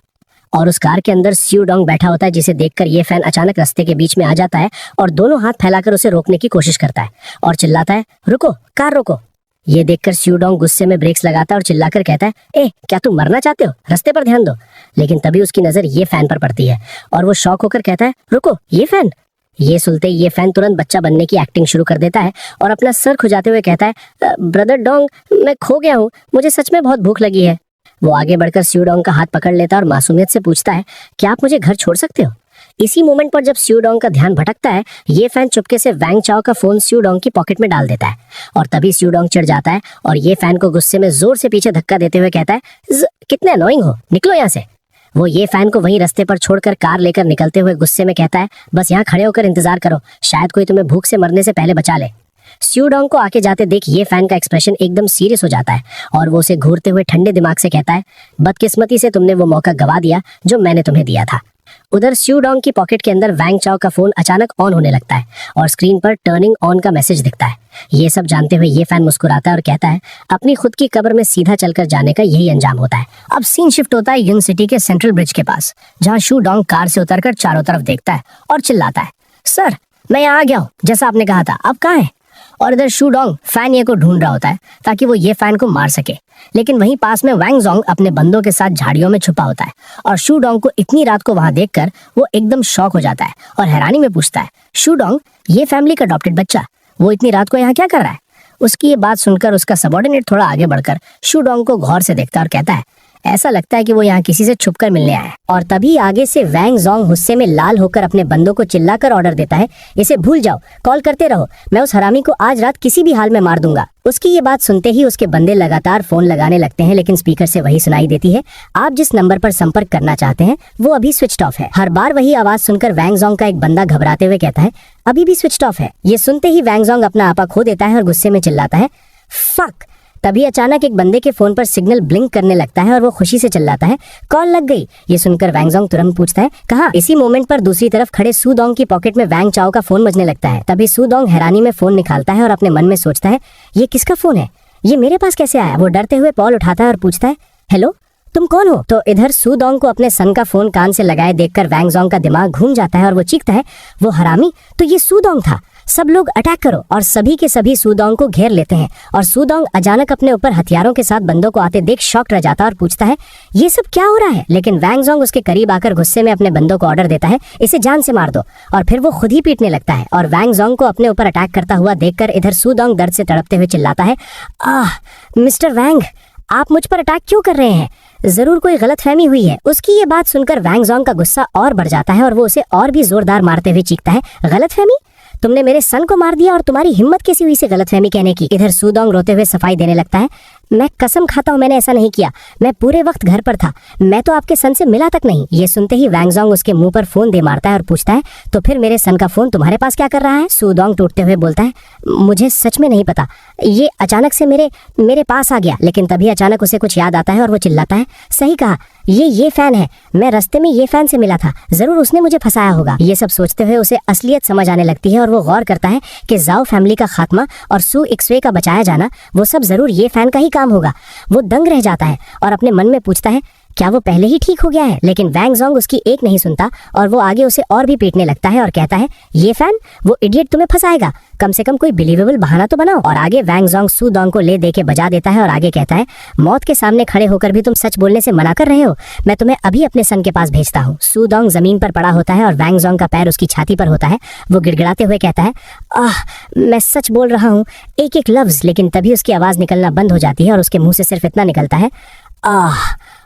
और उस कार के अंदर स्यू डोंग बैठा होता है जिसे देखकर ये फैन अचानक रास्ते के बीच में आ जाता है और दोनों हाथ फैलाकर उसे रोकने की कोशिश करता है और चिल्लाता है, रुको, कार रोको। ये देखकर स्यू डोंग गुस्से में ब्रेक्स लगाता है और चिल्लाकर कहता है, ए क्या तुम मरना चाहते हो, रास्ते पर ध्यान दो। लेकिन तभी उसकी नजर ये फैन पर पड़ती है और वो शॉक होकर कहता है, रुको, ये फैन। ये सुनते ही ये फैन तुरंत बच्चा बनने की एक्टिंग शुरू कर देता है और अपना सर खुजाते हुए कहता है, ब्रदर डोंग मैं खो गया हूँ, मुझे सच में बहुत भूख लगी है। वो आगे बढ़कर स्यू डोंग का हाथ पकड़ लेता है और मासूमियत से पूछता है, क्या आप मुझे घर छोड़ सकते हो। इसी मोमेंट पर जब स्यू डोंग का ध्यान भटकता है, ये फैन चुपके से वैंग चाओ का फोन स्यू डोंग की पॉकेट में डाल देता है और तभी स्यू डोंग चिढ़ जाता है और ये फैन को गुस्से में जोर से पीछे धक्का देते हुए कहता है, कितने अनोइंग हो, निकलो यहाँ से। वो ये फैन को वहीं रास्ते पर छोड़कर कार लेकर निकलते हुए गुस्से में कहता है, बस यहाँ खड़े होकर इंतजार करो, शायद कोई तुम्हें भूख से मरने से पहले बचा ले। स्यू डोंग को आके जाते देख ये फैन का एक्सप्रेशन एकदम सीरियस हो जाता है और वो उसे घूरते हुए ठंडे दिमाग से कहता है, बदकिस्मती से तुमने वो मौका गवा दिया जो मैंने तुम्हें दिया था। उधर स्यू डोंग की पॉकेट के अंदर वैंग चाओ का फोन अचानक ऑन होने लगता है और स्क्रीन पर टर्निंग ऑन का मैसेज दिखता है। ये सब जानते हुए ये फैन मुस्कुराता है और कहता है, अपनी खुद की कब्र में सीधा चलकर जाने का यही अंजाम होता है। अब सीन शिफ्ट होता है यून सिटी के सेंट्रल ब्रिज के पास, जहाँ स्यू डोंग कार से उतरकर चारों तरफ देखता है और चिल्लाता है, सर मैं यहाँ आ गया हूँ, जैसा आपने कहा था, अब कहाँ है। और इधर शू डोंग फैन ये को ढूंढ रहा होता है ताकि वो ये फैन को मार सके, लेकिन वहीं पास में वैंग जोंग अपने बंदों के साथ झाड़ियों में छुपा होता है और शू डोंग को इतनी रात को वहां देखकर वो एकदम शॉक हो जाता है और हैरानी में पूछता है, शू डोंग ये फैमिली का अडॉप्टेड बच्चा, वो इतनी रात को यहाँ क्या कर रहा है। उसकी ये बात सुनकर उसका सबॉर्डिनेट थोड़ा आगे बढ़कर शू डोंग को गौर से देखता है और कहता है, ऐसा लगता है कि वो यहाँ किसी से छुपकर मिलने आया है। और तभी आगे से वैंग जोंग गुस्से में लाल होकर अपने बंदों को चिल्लाकर ऑर्डर देता है, इसे भूल जाओ, कॉल करते रहो, मैं उस हरामी को आज रात किसी भी हाल में मार दूंगा। उसकी ये बात सुनते ही उसके बंदे लगातार फोन लगाने लगते हैं, लेकिन स्पीकर से वही सुनाई देती है, आप जिस नंबर पर संपर्क करना चाहते हैं वो अभी स्विच ऑफ है। हर बार वही आवाज सुनकर वैंग जोंग का एक बंदा घबराते हुए कहता है, अभी भी स्विच ऑफ है। ये सुनते ही वैंग जोंग अपना आपा खो देता है और गुस्से में चिल्लाता है, फक। तभी अचानक एक बंदे के फोन पर सिग्नल ब्लिंक करने लगता है और वो खुशी से चिल्लाता है, कॉल लग गई। ये सुनकर वैंग जोंग तुरंत पूछता है, कहाँ। इसी मोमेंट पर दूसरी तरफ खड़े सू डोंग की पॉकेट में वैंग चाओ का फोन बजने लगता है। तभी सू डोंग हैरानी में फोन निकालता है और अपने मन में सोचता है, ये किसका फोन है, ये मेरे पास कैसे आया। वो डरते हुए कॉल उठाता है और पूछता है, हेलो तुम कौन हो। तो इधर सू डोंग को अपने सन का फोन कान से लगाए देखकर वैंग जोंग का दिमाग घूम जाता है और वो चीखता है, वो हरामी तो ये सू डोंग था, सब लोग अटैक करो। और सभी के सभी सू डोंग को घेर लेते हैं और सू डोंग अचानक अपने ऊपर हथियारों के साथ बंदों को आते देख शॉक रह जाता है और पूछता है, ये सब क्या हो रहा है। लेकिन वैंग जोंग उसके करीब आकर गुस्से में अपने बंदों को ऑर्डर देता है, इसे जान से मार दो। और फिर वो खुद ही पीटने लगता है और वैंग जोंग को अपने ऊपर अटैक करता हुआ देखकर इधर सू डोंग दर्द से तड़पते हुए चिल्लाता है, आह मिस्टर वैंग, आप मुझ पर अटैक क्यों कर रहे हैं, जरूर कोई गलतफहमी हुई है। उसकी ये बात सुनकर वैंग जोंग का गुस्सा और बढ़ जाता है और वो उसे और भी जोरदार मारते हुए चीखता है, गलतफहमी, तुमने मेरे सन को मार दिया और तुम्हारी हिम्मत कैसी हुई इसे गलतफहमी कहने की। इधर सू डोंग रोते हुए सफाई देने लगता है, मैं कसम खाता हूँ मैंने ऐसा नहीं किया, मैं पूरे वक्त घर पर था, मैं तो आपके सन से मिला तक नहीं। ये सुनते ही वैंग जोंग उसके मुंह पर फोन दे मारता है और पूछता है, तो फिर मेरे सन का फोन तुम्हारे पास क्या कर रहा है। सू डोंग टूटते हुए बोलता है, मुझे सच में नहीं पता, ये अचानक से मेरे पास आ गया। लेकिन तभी अचानक उसे कुछ याद आता है और वो चिल्लाता है, सही कहा, ये फैन है, मैं रास्ते में ये फैन से मिला था, जरूर उसने मुझे फंसाया होगा। ये सब सोचते हुए उसे असलियत समझ आने लगती है और वो गौर करता है कि जाओ फैमिली का खात्मा और सू इक्सवे का बचाया जाना वो सब जरूर ये फैन का ही काम काम होगा। वो दंग रह जाता है और अपने मन में पूछता है क्या वो पहले ही ठीक हो गया है, लेकिन वैंग जोंग उसकी एक नहीं सुनता और वो आगे उसे और भी पीटने लगता है और कहता है ये फैन, वो इडियट तुम्हें फंसाएगा, कम से कम कोई बिलीवेबल बहाना तो बनाओ। और आगे वैंग जोंग सू डोंग को ले दे के बजा देता है और आगे कहता है मौत के सामने खड़े होकर भी तुम सच बोलने से मना कर रहे हो, मैं तुम्हें अभी अपने सन के पास भेजता हूँ। सू डोंग जमीन पर पड़ा होता है और वैंग जोंग का पैर उसकी छाती पर होता है। वो गिड़गिड़ाते हुए कहता है मैं सच बोल रहा हूँ, एक एक लफ्ज। लेकिन तभी उसकी आवाज निकलना बंद हो जाती है और उसके मुंह से सिर्फ इतना निकलता है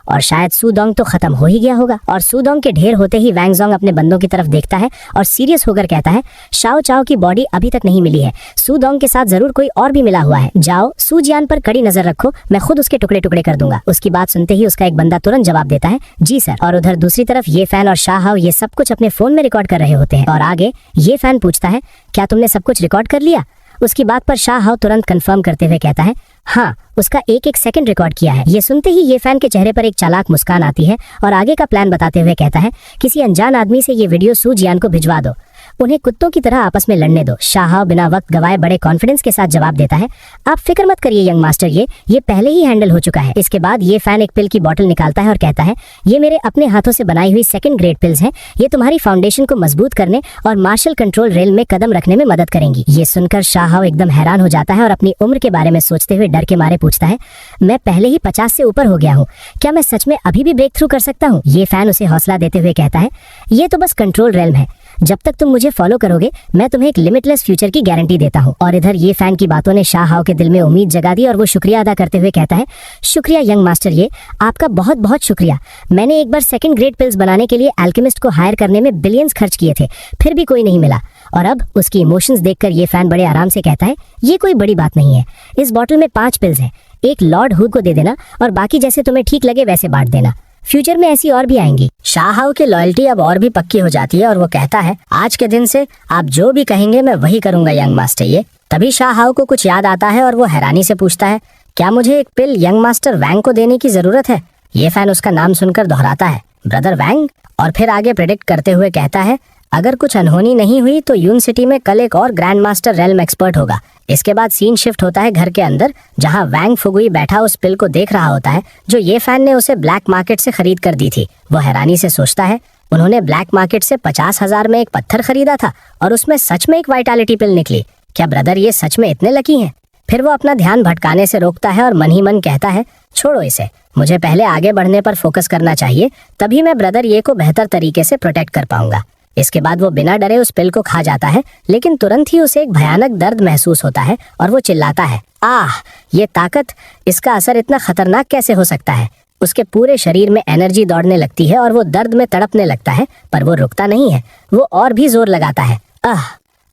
और शायद सू डोंग तो खत्म हो ही गया होगा। और सू डोंग के ढेर होते ही वैंग जोंग अपने बंदों की तरफ देखता है और सीरियस होकर कहता है शाओ चाओ की बॉडी अभी तक नहीं मिली है, सू डोंग के साथ जरूर कोई और भी मिला हुआ है, जाओ सू जियान पर कड़ी नजर रखो, मैं खुद उसके टुकड़े टुकड़े कर दूंगा। उसकी बात सुनते ही उसका एक बंदा तुरंत जवाब देता है जी सर। और उधर दूसरी तरफ ये फैन और शाह हाओ ये सब कुछ अपने फोन में रिकॉर्ड कर रहे होते हैं। और आगे ये फैन पूछता है क्या तुमने सब कुछ रिकॉर्ड कर लिया? उसकी बात पर शाह हाओ तुरंत कंफर्म करते हुए कहता है हाँ, उसका एक एक सेकंड रिकॉर्ड किया है। ये सुनते ही ये फैन के चेहरे पर एक चालाक मुस्कान आती है और आगे का प्लान बताते हुए कहता है किसी अनजान आदमी से ये वीडियो सू जियान को भिजवा दो, उन्हें कुत्तों की तरह आपस में लड़ने दो। शाह हाओ बिना वक्त गवाए बड़े कॉन्फिडेंस के साथ जवाब देता है आप फिक्र मत करिए यंग मास्टर, ये पहले ही हैंडल हो चुका है। इसके बाद ये फैन एक पिल की बोतल निकालता है और कहता है ये मेरे अपने हाथों से बनाई हुई सेकंड ग्रेड पिल्स हैं, ये तुम्हारी फाउंडेशन को मजबूत करने और मार्शल कंट्रोल रेल में कदम रखने में मदद करेंगी। ये सुनकर शाह हाओ एकदम हैरान हो जाता है और अपनी उम्र के बारे में सोचते हुए डर के मारे पूछता है मैं पहले ही 50 से ऊपर हो गया हूँ, क्या मैं सच में अभी भी ब्रेक थ्रू कर सकता हूँ? ये फैन उसे हौसला देते हुए कहता है ये तो बस कंट्रोल रेल है, जब तक तुम मुझे फॉलो करोगे मैं तुम्हें एक लिमिटलेस फ्यूचर की गारंटी देता हूँ। और इधर ये फैन की बातों ने शाह हाओ के दिल में उम्मीद जगा दी और वो शुक्रिया अदा करते हुए कहता है शुक्रिया यंग मास्टर, ये आपका बहुत बहुत शुक्रिया। मैंने एक बार सेकंड ग्रेड पिल्स बनाने के लिए एल्केमिस्ट को हायर करने में बिलियंस खर्च किए थे, फिर भी कोई नहीं मिला। और अब उसकी इमोशंस देखकर ये फैन बड़े आराम से कहता है ये कोई बड़ी बात नहीं है, इस बॉटल में 5 पिल्स हैं, एक लॉर्ड हु को दे देना और बाकी जैसे तुम्हें ठीक लगे वैसे बांट देना, फ्यूचर में ऐसी और भी आएंगी। शाह हाओ की लॉयल्टी अब और भी पक्की हो जाती है और वो कहता है आज के दिन से आप जो भी कहेंगे मैं वही करूंगा यंग मास्टर। ये तभी शाह हाओ को कुछ याद आता है और वो हैरानी से पूछता है क्या मुझे एक पिल यंग मास्टर वैंग को देने की जरूरत है? ये फैन उसका नाम सुनकर दोहराता है ब्रदर वैंग, और फिर आगे प्रेडिक्ट करते हुए कहता है अगर कुछ अनहोनी नहीं हुई तो यून सिटी में कल एक और ग्रैंड मास्टर रेल्म एक्सपर्ट होगा। इसके बाद सीन शिफ्ट होता है घर के अंदर, जहां वैंग फुगुई बैठा उस पिल को देख रहा होता है जो ये फैन ने उसे ब्लैक मार्केट से खरीद कर दी थी। वो हैरानी से सोचता है उन्होंने ब्लैक मार्केट से 50,000 में एक पत्थर खरीदा था और उसमें सच में एक वाइटालिटी पिल निकली, क्या ब्रदर ये सच में इतने लकी हैं? फिर वो अपना ध्यान भटकाने से रोकता है और मन ही मन कहता है छोड़ो इसे, मुझे पहले आगे बढ़ने पर फोकस करना चाहिए, तभी मैं ब्रदर ये को बेहतर तरीके से प्रोटेक्ट कर पाऊंगा। इसके बाद वो बिना डरे उस पिल को खा जाता है, लेकिन तुरंत ही उसे एक भयानक दर्द महसूस होता है और वो चिल्लाता है आह, ये ताकत, इसका असर इतना खतरनाक कैसे हो सकता है? उसके पूरे शरीर में एनर्जी दौड़ने लगती है और वो दर्द में तड़पने लगता है, पर वो रुकता नहीं है, वो और भी जोर लगाता है।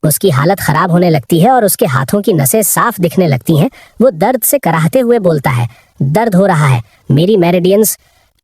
उसकी हालत खराब होने लगती है और उसके हाथों की नसें साफ दिखने लगती हैं। वो दर्द से कराहते हुए बोलता है दर्द हो रहा है मेरी मेरिडियंस।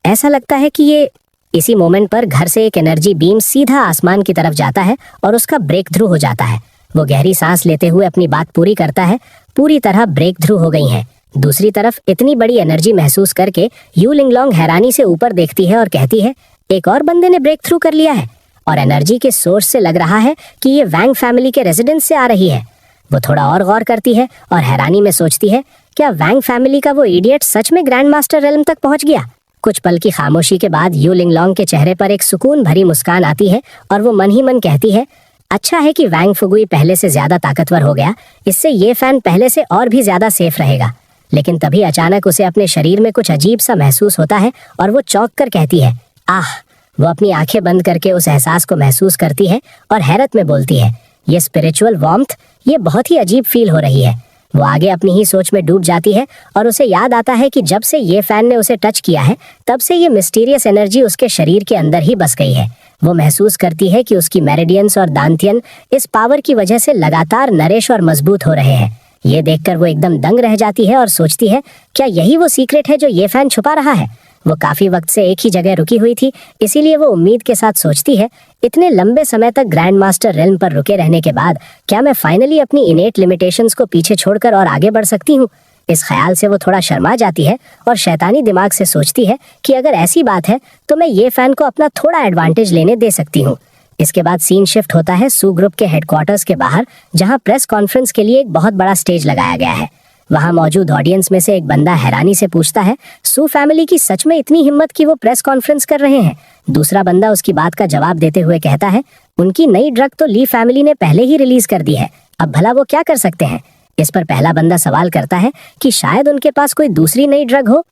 ऐसा लगता है कि ये इसी मोमेंट पर घर से एक एनर्जी बीम सीधा आसमान की तरफ जाता है और उसका ब्रेक थ्रू हो जाता है। वो गहरी सांस लेते हुए अपनी बात पूरी करता है, पूरी तरह ब्रेक थ्रू हो गई हैं। दूसरी तरफ इतनी बड़ी एनर्जी महसूस करके यू लिंगलोंग हैरानी से ऊपर देखती है और कहती है एक और बंदे ने ब्रेक थ्रू कर लिया है और एनर्जी के सोर्स से लग रहा है कि ये वैंग फैमिली के रेजिडेंस से आ रही है। वो थोड़ा और गौर करती है और हैरानी में सोचती है क्या वैंग फैमिली का वो इडियट सच में ग्रैंड मास्टर रेल्म तक पहुंच गया? कुछ पल की खामोशी के बाद यू लिंगलोंग के चेहरे पर एक सुकून भरी मुस्कान आती है और वो मन ही मन कहती है अच्छा है कि वैंग फुगुई पहले से ज्यादा ताकतवर हो गया, इससे ये फैन पहले से और भी ज्यादा सेफ रहेगा। लेकिन तभी अचानक उसे अपने शरीर में कुछ अजीब सा महसूस होता है और वो चौंक कर कहती है आह। वो अपनी आंखें बंद करके उस एहसास को महसूस करती है और हैरत में बोलती है ये स्पिरिचुअल वार्मथ, ये बहुत ही अजीब फील हो रही है। वो आगे अपनी ही सोच में डूब जाती है और उसे याद आता है कि जब से ये फैन ने उसे टच किया है तब से ये मिस्टीरियस एनर्जी उसके शरीर के अंदर ही बस गई है। वो महसूस करती है कि उसकी मेरिडियंस और दांतियन इस पावर की वजह से लगातार नरिश और मजबूत हो रहे हैं। ये देखकर वो एकदम दंग रह जाती है और सोचती है क्या यही वो सीक्रेट है जो ये फैन छुपा रहा है? वो काफी वक्त से एक ही जगह रुकी हुई थी, इसीलिए वो उम्मीद के साथ सोचती है इतने लंबे समय तक ग्रैंड मास्टर रेल्म पर रुके रहने के बाद क्या मैं फाइनली अपनी इनेट लिमिटेशंस को पीछे छोड़कर और आगे बढ़ सकती हूँ? इस ख्याल से वो थोड़ा शर्मा जाती है और शैतानी दिमाग से सोचती है कि अगर ऐसी बात है तो मैं ये फैन को अपना थोड़ा एडवांटेज लेने दे सकती हूँ। इसके बाद सीन शिफ्ट होता है सू ग्रुप के हेडक्वार्टर्स के बाहर, जहाँ प्रेस कॉन्फ्रेंस के लिए एक बहुत बड़ा स्टेज लगाया गया है। वहां मौजूद ऑडियंस में से एक बंदा हैरानी से पूछता है, सू फैमिली की सच में इतनी हिम्मत कि वो प्रेस कॉन्फ्रेंस कर रहे हैं? दूसरा बंदा उसकी बात का जवाब देते हुए कहता है, उनकी नई ड्रग तो ली फैमिली ने पहले ही रिलीज कर दी है, अब भला वो क्या कर सकते हैं? इस पर पहला बंदा सवाल करता है कि शायद उनके पास कोई दूसरी नई ड्रग हो।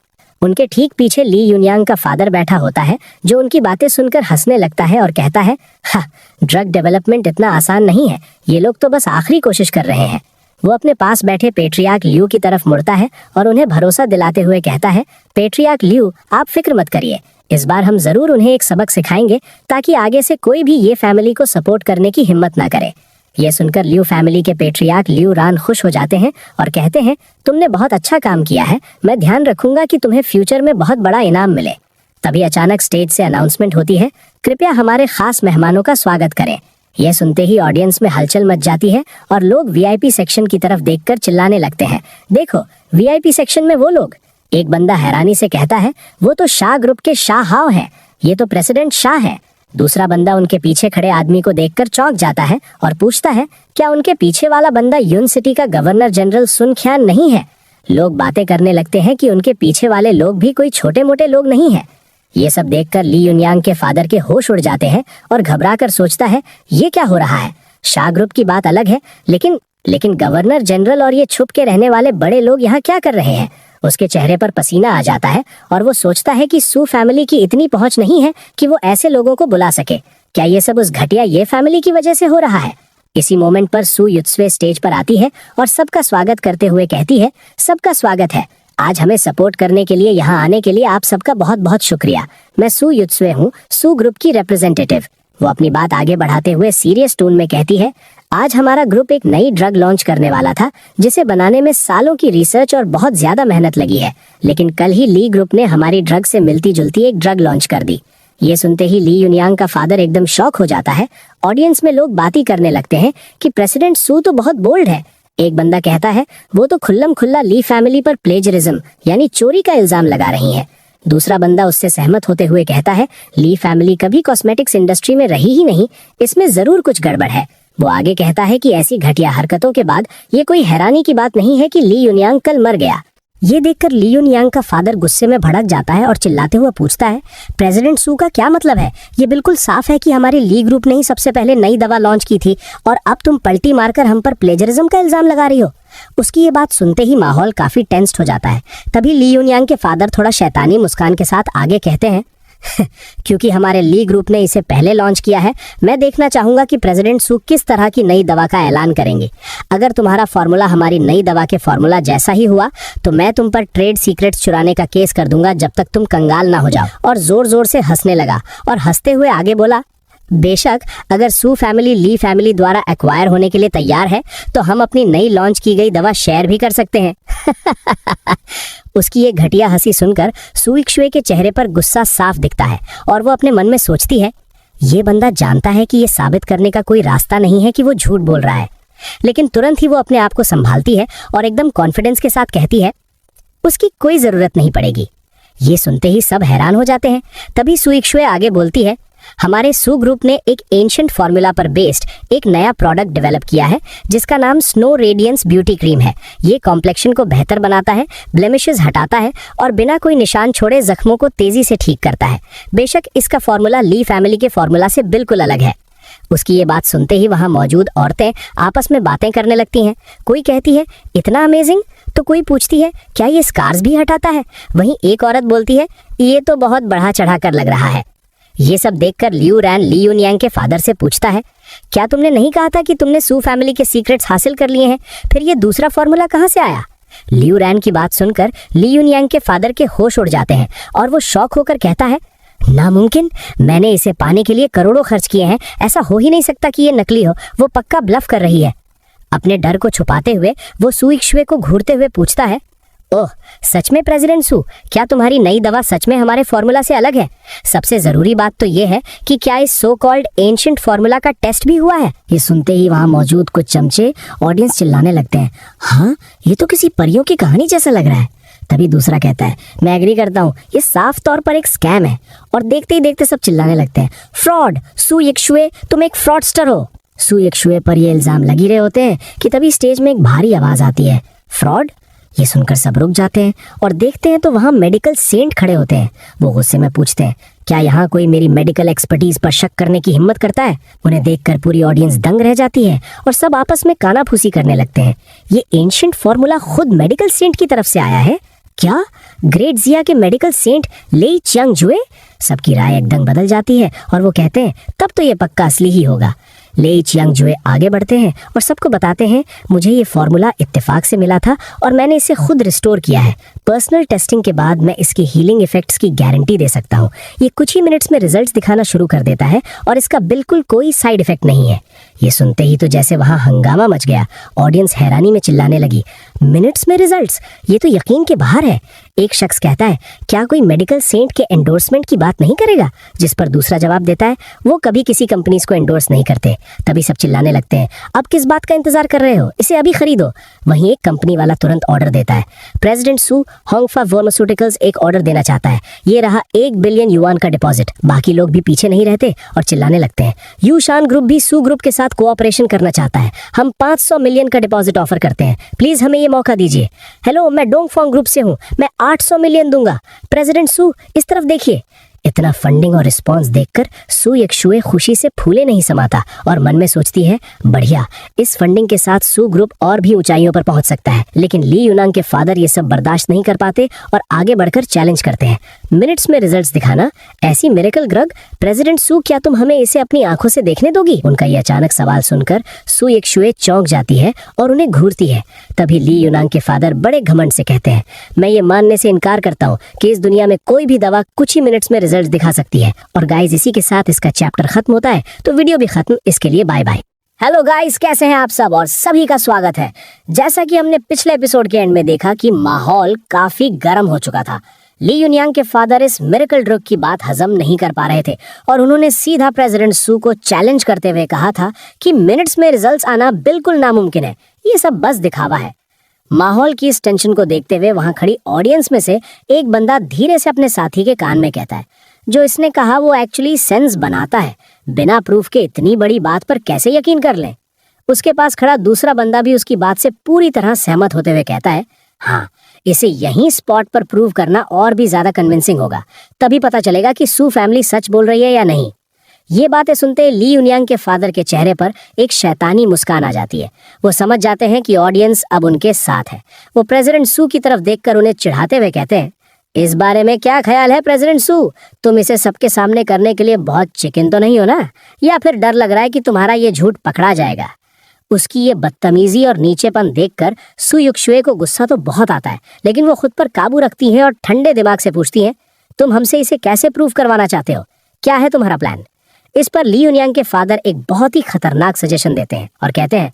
उनके ठीक पीछे ली यूनियांग का फादर बैठा होता है, जो उनकी बातें सुनकर हंसने लगता है और कहता है, हाँ, ड्रग डेवलपमेंट इतना आसान नहीं है, ये लोग तो बस आखिरी कोशिश कर रहे हैं। वो अपने पास बैठे पेट्रियार्क लियू की तरफ मुड़ता है और उन्हें भरोसा दिलाते हुए कहता है, पेट्रियार्क लियू, आप फिक्र मत करिए, इस बार हम जरूर उन्हें एक सबक सिखाएंगे ताकि आगे से कोई भी ये फैमिली को सपोर्ट करने की हिम्मत ना करे। ये सुनकर लियू फैमिली के पेट्रियार्क लियू रान खुश हो जाते हैं और कहते हैं, तुमने बहुत अच्छा काम किया है, मैं ध्यान रखूंगा कि तुम्हें फ्यूचर में बहुत बड़ा इनाम मिले। तभी अचानक स्टेज से अनाउंसमेंट होती है, कृपया हमारे खास मेहमानों का स्वागत करें। यह सुनते ही ऑडियंस में हलचल मच जाती है और लोग वीआईपी सेक्शन की तरफ देखकर चिल्लाने लगते हैं, देखो वीआईपी सेक्शन में वो लोग। एक बंदा हैरानी से कहता है, वो तो शाह ग्रुप के शाह हाव हैं, ये तो प्रेसिडेंट शाह है। दूसरा बंदा उनके पीछे खड़े आदमी को देखकर चौंक जाता है और पूछता है, क्या उनके पीछे वाला बंदा यून सिटी का गवर्नर जनरल सुन ख्यान नहीं है? लोग बातें करने लगते हैं कि उनके पीछे वाले लोग भी कोई छोटे मोटे लोग नहीं हैं। ये सब देखकर ली यूनियांग के फादर के होश उड़ जाते हैं और घबराकर सोचता है, ये क्या हो रहा है? शाह ग्रुप की बात अलग है, लेकिन गवर्नर जनरल और ये छुप के रहने वाले बड़े लोग यहाँ क्या कर रहे हैं? उसके चेहरे पर पसीना आ जाता है और वो सोचता है कि सू फैमिली की इतनी पहुंच नहीं है कि वो ऐसे लोगों को बुला सके। क्या ये सब उस घटिया ये फैमिली की वजह से हो रहा है? इसी मोमेंट पर सू युत्सुए स्टेज पर आती है और सबका स्वागत करते हुए कहती है, सबका स्वागत है, आज हमें सपोर्ट करने के लिए यहाँ आने के लिए आप सबका बहुत बहुत शुक्रिया। मैं सू युत्सुए हूँ, सू ग्रुप की रिप्रेजेंटेटिव। वो अपनी बात आगे बढ़ाते हुए सीरियस टोन में कहती है, आज हमारा ग्रुप एक नई ड्रग लॉन्च करने वाला था, जिसे बनाने में सालों की रिसर्च और बहुत ज्यादा मेहनत लगी है, लेकिन कल ही ली ग्रुप ने हमारी ड्रग से मिलती जुलती एक ड्रग लॉन्च कर दी। ये सुनते ही ली यूनियांग का फादर एकदम शॉक हो जाता है। ऑडियंस में लोग बातें करने लगते हैं कि प्रेसिडेंट सू तो बहुत बोल्ड है। एक बंदा कहता है, वो तो खुल्लम खुल्ला ली फैमिली पर प्लेजरिज्म यानी चोरी का इल्जाम लगा रही है। दूसरा बंदा उससे सहमत होते हुए कहता है, ली फैमिली कभी कॉस्मेटिक्स इंडस्ट्री में रही ही नहीं, इसमें जरूर कुछ गड़बड़ है। वो आगे कहता है कि ऐसी घटिया हरकतों के बाद ये कोई हैरानी की बात नहीं है कि ली यूनियांग कल मर गया। ये देखकर ली यूनियांग का फादर गुस्से में भड़क जाता है और चिल्लाते हुए पूछता है, प्रेसिडेंट सू का क्या मतलब है? ये बिल्कुल साफ है कि हमारी ली ग्रुप ने ही सबसे पहले नई दवा लॉन्च की थी और अब तुम पलटी मारकर हम पर प्लेजरिज्म का इल्जाम लगा रही हो। उसकी ये बात सुनते ही माहौल काफी टेंस्ड हो जाता है। तभी ली यूनियांग के फादर थोड़ा शैतानी मुस्कान के साथ आगे कहते हैं, क्योंकि हमारे ली ग्रुप ने इसे पहले लॉन्च किया है, मैं देखना चाहूंगा कि प्रेसिडेंट सू किस तरह की नई दवा का ऐलान करेंगे। अगर तुम्हारा फॉर्मूला हमारी नई दवा के फॉर्मूला जैसा ही हुआ तो मैं तुम पर ट्रेड सीक्रेट्स चुराने का केस कर दूंगा जब तक तुम कंगाल ना हो जाओ। और जोर जोर से हंसने लगा और हंसते हुए आगे बोला, बेशक अगर सू फैमिली ली फैमिली द्वारा एक्वायर होने के लिए तैयार है तो हम अपनी नई लॉन्च की गई दवा शेयर भी कर सकते हैं। उसकी ये घटिया हंसी सुनकर सू युत्सुए के चेहरे पर गुस्सा साफ दिखता है और वो अपने मन में सोचती है, ये बंदा जानता है कि ये साबित करने का कोई रास्ता नहीं है कि वो झूठ बोल रहा है। लेकिन तुरंत ही वो अपने आप को संभालती है और एकदम कॉन्फिडेंस के साथ कहती है, उसकी कोई जरूरत नहीं पड़ेगी। ये सुनते ही सब हैरान हो जाते हैं। तभी सू युत्सुए आगे बोलती है, हमारे सू ग्रुप ने एक एंशिएंट फॉर्मूला पर बेस्ड एक नया प्रोडक्ट डेवलप किया है जिसका नाम स्नो रेडियंस ब्यूटी क्रीम है। ये कॉम्प्लेक्शन को बेहतर बनाता है, ब्लेमिशेस हटाता है और बिना कोई निशान छोड़े जख्मों को तेजी से ठीक करता है। बेशक इसका फॉर्मूला ली फैमिली के फॉर्मूला से बिल्कुल अलग है। उसकी ये बात सुनते ही वहां मौजूद औरतें आपस में बातें करने लगती हैं। कोई कहती है, इतना अमेजिंग, तो कोई पूछती है, क्या ये स्कार्स भी हटाता है? वहीं एक औरत बोलती है, ये तो बहुत बढ़ा चढ़ा कर लग रहा है। ये सब देखकर लियू रैन ली यूनियांग के फादर से पूछता है, क्या तुमने नहीं कहा था कि तुमने सू फैमिली के सीक्रेट्स हासिल कर लिए हैं? फिर ये दूसरा फॉर्मूला कहाँ से आया? लियू रैन की बात सुनकर ली यूनियांग के फादर के होश उड़ जाते हैं और वो शॉक होकर कहता है, नामुमकिन, मैंने इसे पाने के लिए करोड़ों खर्च किए हैं, ऐसा हो ही नहीं सकता कि ये नकली हो, वो पक्का ब्लफ कर रही है। अपने डर को छुपाते हुए वो सू युत्सुए को घूरते हुए पूछता है, ओह सच में प्रेसिडेंट सू, क्या तुम्हारी नई दवा सच में हमारे फॉर्मूला से अलग है? सबसे जरूरी बात तो ये है कि क्या इस सो कॉल्ड एंशिएंट फॉर्मूला का टेस्ट भी हुआ है? ये सुनते ही वहां मौजूद कुछ चमचे ऑडियंस चिल्लाने लगते हैं, हाँ ये तो किसी परियों की कहानी जैसा लग रहा है। तभी दूसरा कहता है, मैं एग्री करता हूँ, ये साफ तौर पर एक स्कैम है। और देखते ही देखते सब चिल्लाने लगते हैं, फ्रॉड, सू युत्सुए तुम एक फ्रॉडस्टर हो। सू युत्सुए पर ये इल्जाम लग ही रहे होते हैं कि तभी स्टेज में एक भारी आवाज आती है, फ्रॉड? ये सुनकर सब रुक जाते हैं और देखते हैं तो वहाँ मेडिकल सेंट खड़े होते हैं। वो गुस्से में पूछते हैं, क्या यहाँ कोई मेरी मेडिकल एक्सपर्टीज पर शक करने की हिम्मत करता है? उन्हें देखकर पूरी ऑडियंस दंग रह जाती है और सब आपस में कानाफूसी करने लगते हैं। ये एंशिएंट फॉर्मूला खुद मेडिकल सेंट की तरफ से आया है क्या? ग्रेट जिया के मेडिकल सेंट लेई चियांगजुए? सबकी राय एकदम बदल जाती है और वो कहते हैं तब तो ये पक्का असली ही होगा। लेई चियांगजुए आगे बढ़ते हैं और सबको बताते हैं, मुझे ये फॉर्मूला इत्तेफाक से मिला था और मैंने इसे खुद रिस्टोर किया है। पर्सनल टेस्टिंग के बाद मैं इसकी हीलिंग इफेक्ट्स की गारंटी दे सकता हूँ। ये कुछ ही मिनट्स में रिजल्ट्स दिखाना शुरू कर देता है और इसका बिल्कुल कोई साइड इफेक्ट नहीं है। ये सुनते ही तो जैसे वहाँ हंगामा मच गया। ऑडियंस हैरानी में चिल्लाने लगी, मिनट्स में रिजल्ट्स? ये तो यकीन के बाहर है। एक शख्स कहता है, क्या कोई मेडिकल सेंट के एंडोर्समेंट की बात नहीं करेगा? जिस पर दूसरा जवाब देता है, वो कभी किसी कंपनीज को एंडोर्स नहीं करते। तभी सब चिल्लाने लगते हैं, अब किस बात का इंतजार कर रहे हो, इसे अभी खरीदो। वहीं एक कंपनी वाला तुरंत ऑर्डर देता है। प्रेसिडेंट सू होंगफा फार्मास्यूटिकल्स एक ऑर्डर देना चाहता है। ये रहा 1 बिलियन युआन का डिपॉजिट। बाकी लोग भी पीछे नहीं रहते और चिल्लाने लगते हैं। यूशान ग्रुप भी सू ग्रुप के साथ कोऑपरेशन करना चाहता है। हम 500 मिलियन का डिपॉजिट ऑफर करते हैं, प्लीज हमें ये मौका दीजिए। हेलो, मैं डोंगफोंग ग्रुप से हूँ, मैं 800 मिलियन दूंगा। प्रेसिडेंट सू, इस तरफ देखिए। इतना फंडिंग और रिस्पांस देखकर सू यक्षुए खुशी से फूले नहीं समाता और मन में सोचती है, बढ़िया, इस फंडिंग के साथ सू ग्रुप और भी ऊंचाइयों पर पहुंच सकता है। लेकिन ली यूनांग के फादर ये सब बर्दाश्त नहीं कर पाते और आगे बढ़कर चैलेंज करते हैं, मिनट्स में रिजल्ट्स दिखाना, ऐसी मिरेकल ड्रग? प्रेसिडेंट सू, क्या तुम हमें इसे अपनी आंखों से देखने दोगी? उनका ये अचानक सवाल सुनकर सू यक्षुए चौंक जाती है और उन्हें घूरती है। तभी ली यूनांग के फादर बड़े घमंड से कहते हैं, मैं ये मानने से इनकार करता हूँ कि इस दुनिया में कोई भी दवा कुछ ही मिनट्स में रिजल्ट दिखा सकती है। और गाइस, इसी के साथ इसका चैप्टर खत्म होता है, तो वीडियो भी खत्म। इसके लिए बाय बाय। हेलो गाइस, कैसे हैं आप सब और सभी का स्वागत है। जैसा कि हमने पिछले एपिसोड के एंड में देखा कि माहौल काफी गर्म हो चुका था। ली यूनियांग के फादर इस मिरेकल ड्रग की बात हजम नहीं कर पा रहे थे और उन्होंने सीधा प्रेसिडेंट सू को चैलेंज करते हुए कहा था कि मिनट्स में रिजल्ट्स आना बिल्कुल नामुमकिन है, ये सब बस दिखावा है। माहौल की इस टेंशन को देखते हुए वहां खड़ी ऑडियंस में से एक बंदा धीरे से अपने साथी के कान में कहता है, जो इसने कहा वो एक्चुअली सेंस बनाता है, बिना प्रूफ के इतनी बड़ी बात पर कैसे यकीन कर लें। उसके पास खड़ा दूसरा बंदा भी उसकी बात से पूरी तरह सहमत होते हुए कहता है, हाँ, इसे यहीं स्पॉट पर प्रूव करना और भी ज्यादा कन्विंसिंग होगा, तभी पता चलेगा कि सू फैमिली सच बोल रही है या नहीं। ये बातें सुनते ली यूनियांग के फादर के चेहरे पर एक शैतानी मुस्कान आ जाती है। वो समझ जाते हैं कि ऑडियंस अब उनके साथ है। वो प्रेसिडेंट सू की तरफ देखकर उन्हें चिढ़ाते हुए कहते हैं, इस बारे में क्या ख्याल है प्रेसिडेंट सू? तुम इसे सबके सामने करने के लिए बहुत चिकन तो नहीं हो ना? या फिर डर लग रहा है कि तुम्हारा ये झूठ पकड़ा जाएगा? उसकी ये बदतमीजी और नीचेपन देखकर सू युक्शुए को गुस्सा तो बहुत आता है, लेकिन वो खुद पर काबू रखती हैं और ठंडे दिमाग से पूछती हैं, तुम हमसे इसे कैसे प्रूव करवाना चाहते हो? क्या है तुम्हारा प्लान? इस पर ली यूनियांग के फादर एक बहुत ही खतरनाक सजेशन देते हैं और कहते हैं,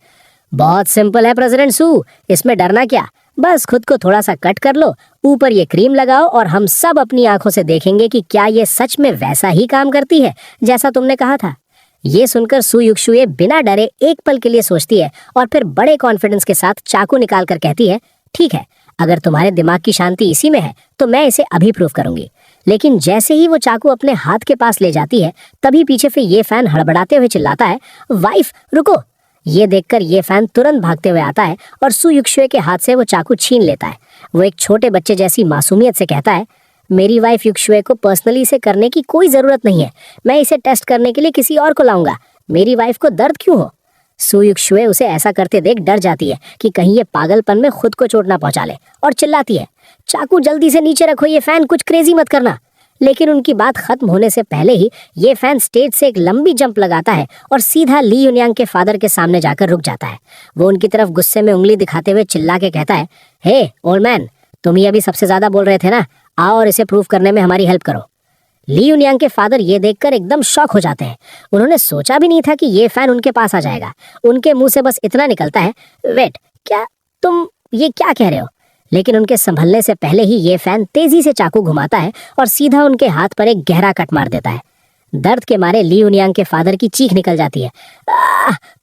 बहुत सिंपल है प्रेसिडेंट सू, इसमें डरना क्या? बस खुद को थोड़ा सा कट कर लो, ऊपर ये क्रीम लगाओ और हम सब अपनी आंखों से देखेंगे कि क्या ये सच में वैसा ही काम करती है जैसा तुमने कहा था। ये सुनकर सू युक्शुए बिना डरे एक पल के लिए सोचती है और फिर बड़े कॉन्फिडेंस के साथ चाकू निकाल कर कहती है, ठीक है, अगर तुम्हारे दिमाग की शांति इसी में है तो मैं इसे अभी प्रूव करूंगी। लेकिन जैसे ही वो चाकू अपने हाथ के पास ले जाती है, तभी पीछे से ये फैन हड़बड़ाते हुए चिल्लाता है, वाइफ रुको। ये देखकर ये फैन तुरंत भागते हुए आता है और सू युक्शुए के हाथ से वो चाकू छीन लेता है। वो एक छोटे बच्चे जैसी मासूमियत से कहता है, मेरी वाइफ युक्शुए को पर्सनली इसे करने की कोई जरूरत नहीं है, मैं इसे टेस्ट करने के लिए किसी और को लाऊंगा। मेरी वाइफ को दर्द क्यों हो? सू युक्शुए उसे ऐसा करते देख डर जाती है कि कहीं ये पागलपन में खुद को चोट ना पहुंचा ले और चिल्लाती है, चाकू जल्दी से नीचे रखो, ये फैन कुछ क्रेजी मत करना। लेकिन उनकी बात खत्म होने से पहले ही ये फैन स्टेज से एक लंबी जंप लगाता है और सीधा ली यूनियांग के फादर के सामने जाकर रुक जाता है। वो उनकी तरफ गुस्से में उंगली दिखाते हुए चिल्ला के कहता है, हे ओल्ड मैन, तुम ही अभी सबसे ज्यादा बोल रहे थे ना, आओ और इसे प्रूव करने में हमारी हेल्प करो। ली यूनियांग के फादर ये देखकर एकदम शॉक हो जाते हैं। उन्होंने सोचा भी नहीं था कि ये फैन उनके पास आ जाएगा। उनके मुंह से बस इतना निकलता है, वेट, क्या तुम ये क्या कह रहे हो? लेकिन उनके संभलने से पहले ही ये फैन तेजी से चाकू घुमाता है और सीधा उनके हाथ पर एक गहरा कट मार देता है। दर्द के मारे ली यूनियांग के फादर की चीख निकल जाती है,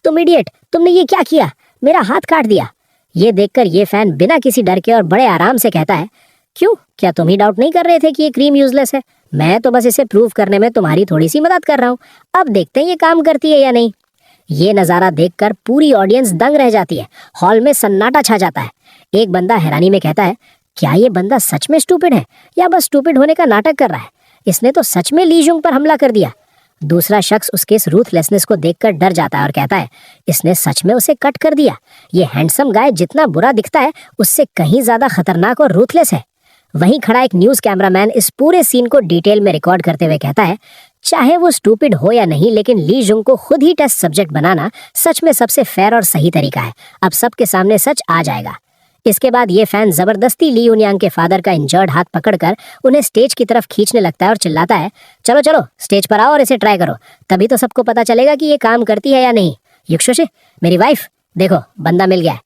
तुम इडियट, तुमने ये क्या किया? मेरा हाथ काट दिया। ये देखकर ये फैन बिना किसी डर के और बड़े आराम से कहता है, क्यों, क्या तुम ही डाउट नहीं कर रहे थे कि ये क्रीम यूजलेस है? मैं तो बस इसे प्रूव करने में तुम्हारी थोड़ी सी मदद कर रहा हूँ, अब देखते हैं ये काम करती है या नहीं। ये नजारा देखकर पूरी ऑडियंस दंग रह जाती है। हॉल में सन्नाटा छा जाता है। एक बंदा हैरानी में कहता है, क्या ये बंदा सच में स्टूपिड है या बस स्टूपिड होने का नाटक कर रहा है? इसने तो सच में ली जुंग पर हमला कर दिया। दूसरा शख्स उसके इस रूथलेसनेस को देखकर डर जाता है और कहता है, इसने सच में उसे कट कर दिया। ये हैंडसम गाय जितना बुरा दिखता है उससे कहीं ज्यादा खतरनाक और रूथलेस है। वहीं खड़ा एक न्यूज कैमरामैन इस पूरे सीन को डिटेल में रिकॉर्ड करते हुए कहता है, चाहे वो स्टूपिड हो या नहीं, लेकिन ली जुंग को खुद ही टेस्ट सब्जेक्ट बनाना सच में सबसे फेयर और सही तरीका है। अब सबके सामने सच आ जाएगा। इसके बाद ये फैन जबरदस्ती ली यूनियांग के फादर का इंजर्ड हाथ पकड़कर उन्हें स्टेज की तरफ खींचने लगता है और चिल्लाता है, चलो चलो स्टेज पर आओ और इसे ट्राई करो, तभी तो सबको पता चलेगा कि ये काम करती है या नहीं। युक्षोशी, मेरी वाइफ, देखो बंदा मिल गया है।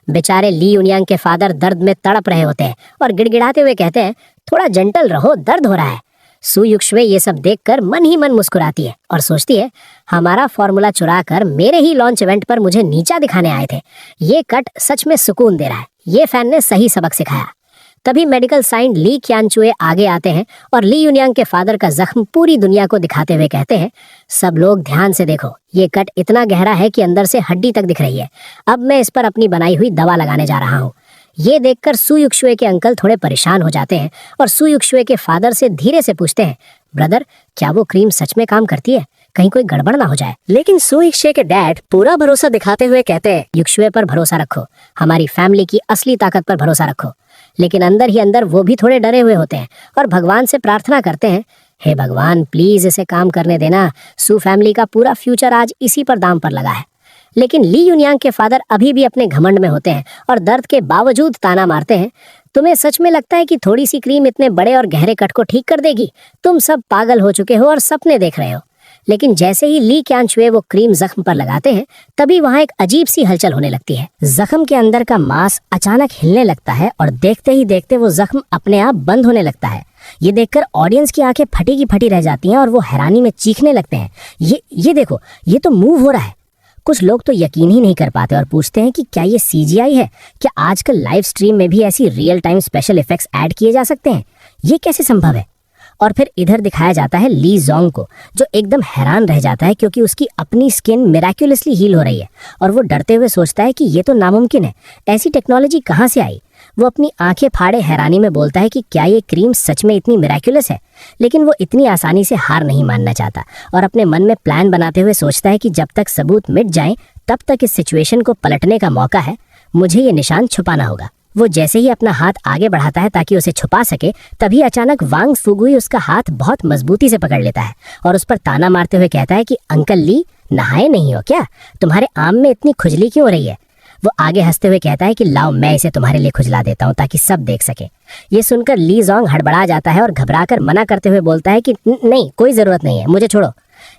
बेचारे ली यूनियांग के फादर दर्द में तड़प रहे होते हैं और गिड़गिड़ाते हुए कहते हैं, थोड़ा जेंटल रहो, दर्द हो रहा है। सू युक्शवे ये सब देखकर मन ही मन मुस्कुराती है और सोचती है, हमारा फॉर्मूला चुराकर मेरे ही लॉन्च इवेंट पर मुझे नीचा दिखाने आए थे। ये कट सच में सुकून दे रहा है। ये फैन ने सही सबक सिखाया। तभी मेडिकल साइंट ली क्यानचुए आगे आते हैं और ली यूनियांग के फादर का जख्म पूरी दुनिया को दिखाते हुए कहते हैं, सब लोग ध्यान से देखो, ये कट इतना गहरा है कि अंदर से हड्डी तक दिख रही है। अब मैं इस पर अपनी बनाई हुई दवा लगाने जा रहा हूँ। ये देखकर सू युक्शवे के अंकल थोड़े परेशान हो जाते हैं और सू युक्शवे के फादर से धीरे से पूछते हैं, ब्रदर, क्या वो क्रीम सच में काम करती है? कहीं कोई गड़बड़ ना हो जाए। लेकिन सू युक्शवे के डैड पूरा भरोसा दिखाते हुए कहते हैं, युक्शवे पर भरोसा रखो, हमारी फैमिली की असली ताकत पर भरोसा रखो। लेकिन अंदर ही अंदर वो भी थोड़े डरे हुए होते हैं और भगवान से प्रार्थना करते हैं, हे भगवान, प्लीज इसे काम करने देना। सू फैमिली का पूरा फ्यूचर आज इसी पर दाम पर लगा है। लेकिन ली यूनियांग के फादर अभी भी अपने घमंड में होते हैं और दर्द के बावजूद ताना मारते हैं, तुम्हें सच में लगता है कि थोड़ी सी क्रीम इतने बड़े और गहरे कट को ठीक कर देगी? तुम सब पागल हो चुके हो और सपने देख रहे हो। लेकिन जैसे ही ली क्यानचुए वो क्रीम जख्म पर लगाते हैं, तभी वहाँ एक अजीब सी हलचल होने लगती है। जख्म के अंदर का मांस अचानक हिलने लगता है और देखते ही देखते वो जख्म अपने आप बंद होने लगता है। ये देखकर ऑडियंस की आंखें फटी की फटी रह जाती हैं और वो हैरानी में चीखने लगते हैं, ये देखो, ये तो मूव हो रहा है। कुछ लोग तो यकीन ही नहीं कर पाते और पूछते हैं कि क्या ये सीजीआई है? क्या आजकल लाइव स्ट्रीम में भी ऐसी real time special effects add किए जा सकते हैं? ये कैसे संभव है? और फिर इधर दिखाया जाता है ली जोंग को, जो एकदम हैरान रह जाता है क्योंकि उसकी अपनी स्किन मिराक्युलसली हील हो रही है और वो डरते हुए सोचता है कि ये तो नामुमकिन है, ऐसी टेक्नोलॉजी कहाँ से आई? वो अपनी आंखें फाड़े हैरानी में बोलता है कि क्या ये क्रीम सच में इतनी मिराक्युलस है? लेकिन वो इतनी आसानी से हार नहीं मानना चाहता और अपने मन में प्लान बनाते हुए सोचता है कि जब तक सबूत मिट जाएं तब तक इस सिचुएशन को पलटने का मौका है, मुझे ये निशान छुपाना होगा। वो जैसे ही अपना हाथ आगे बढ़ाता है ताकि उसे छुपा सके, तभी अचानक वांग फुगुई उसका हाथ बहुत मजबूती से पकड़ लेता है और उस पर ताना मारते हुए कहता है कि अंकल ली, नहाए नहीं हो क्या? तुम्हारे आम में इतनी खुजली क्यों हो रही है? वो आगे हंसते हुए कहता है कि लाओ मैं इसे तुम्हारे लिए खुजला देता हूँ ताकि सब देख सके। ये सुनकर ली जोंग हड़बड़ा जाता है और घबराकर मना करते हुए बोलता है कि नहीं, कोई जरूरत नहीं है, मुझे छोड़ो।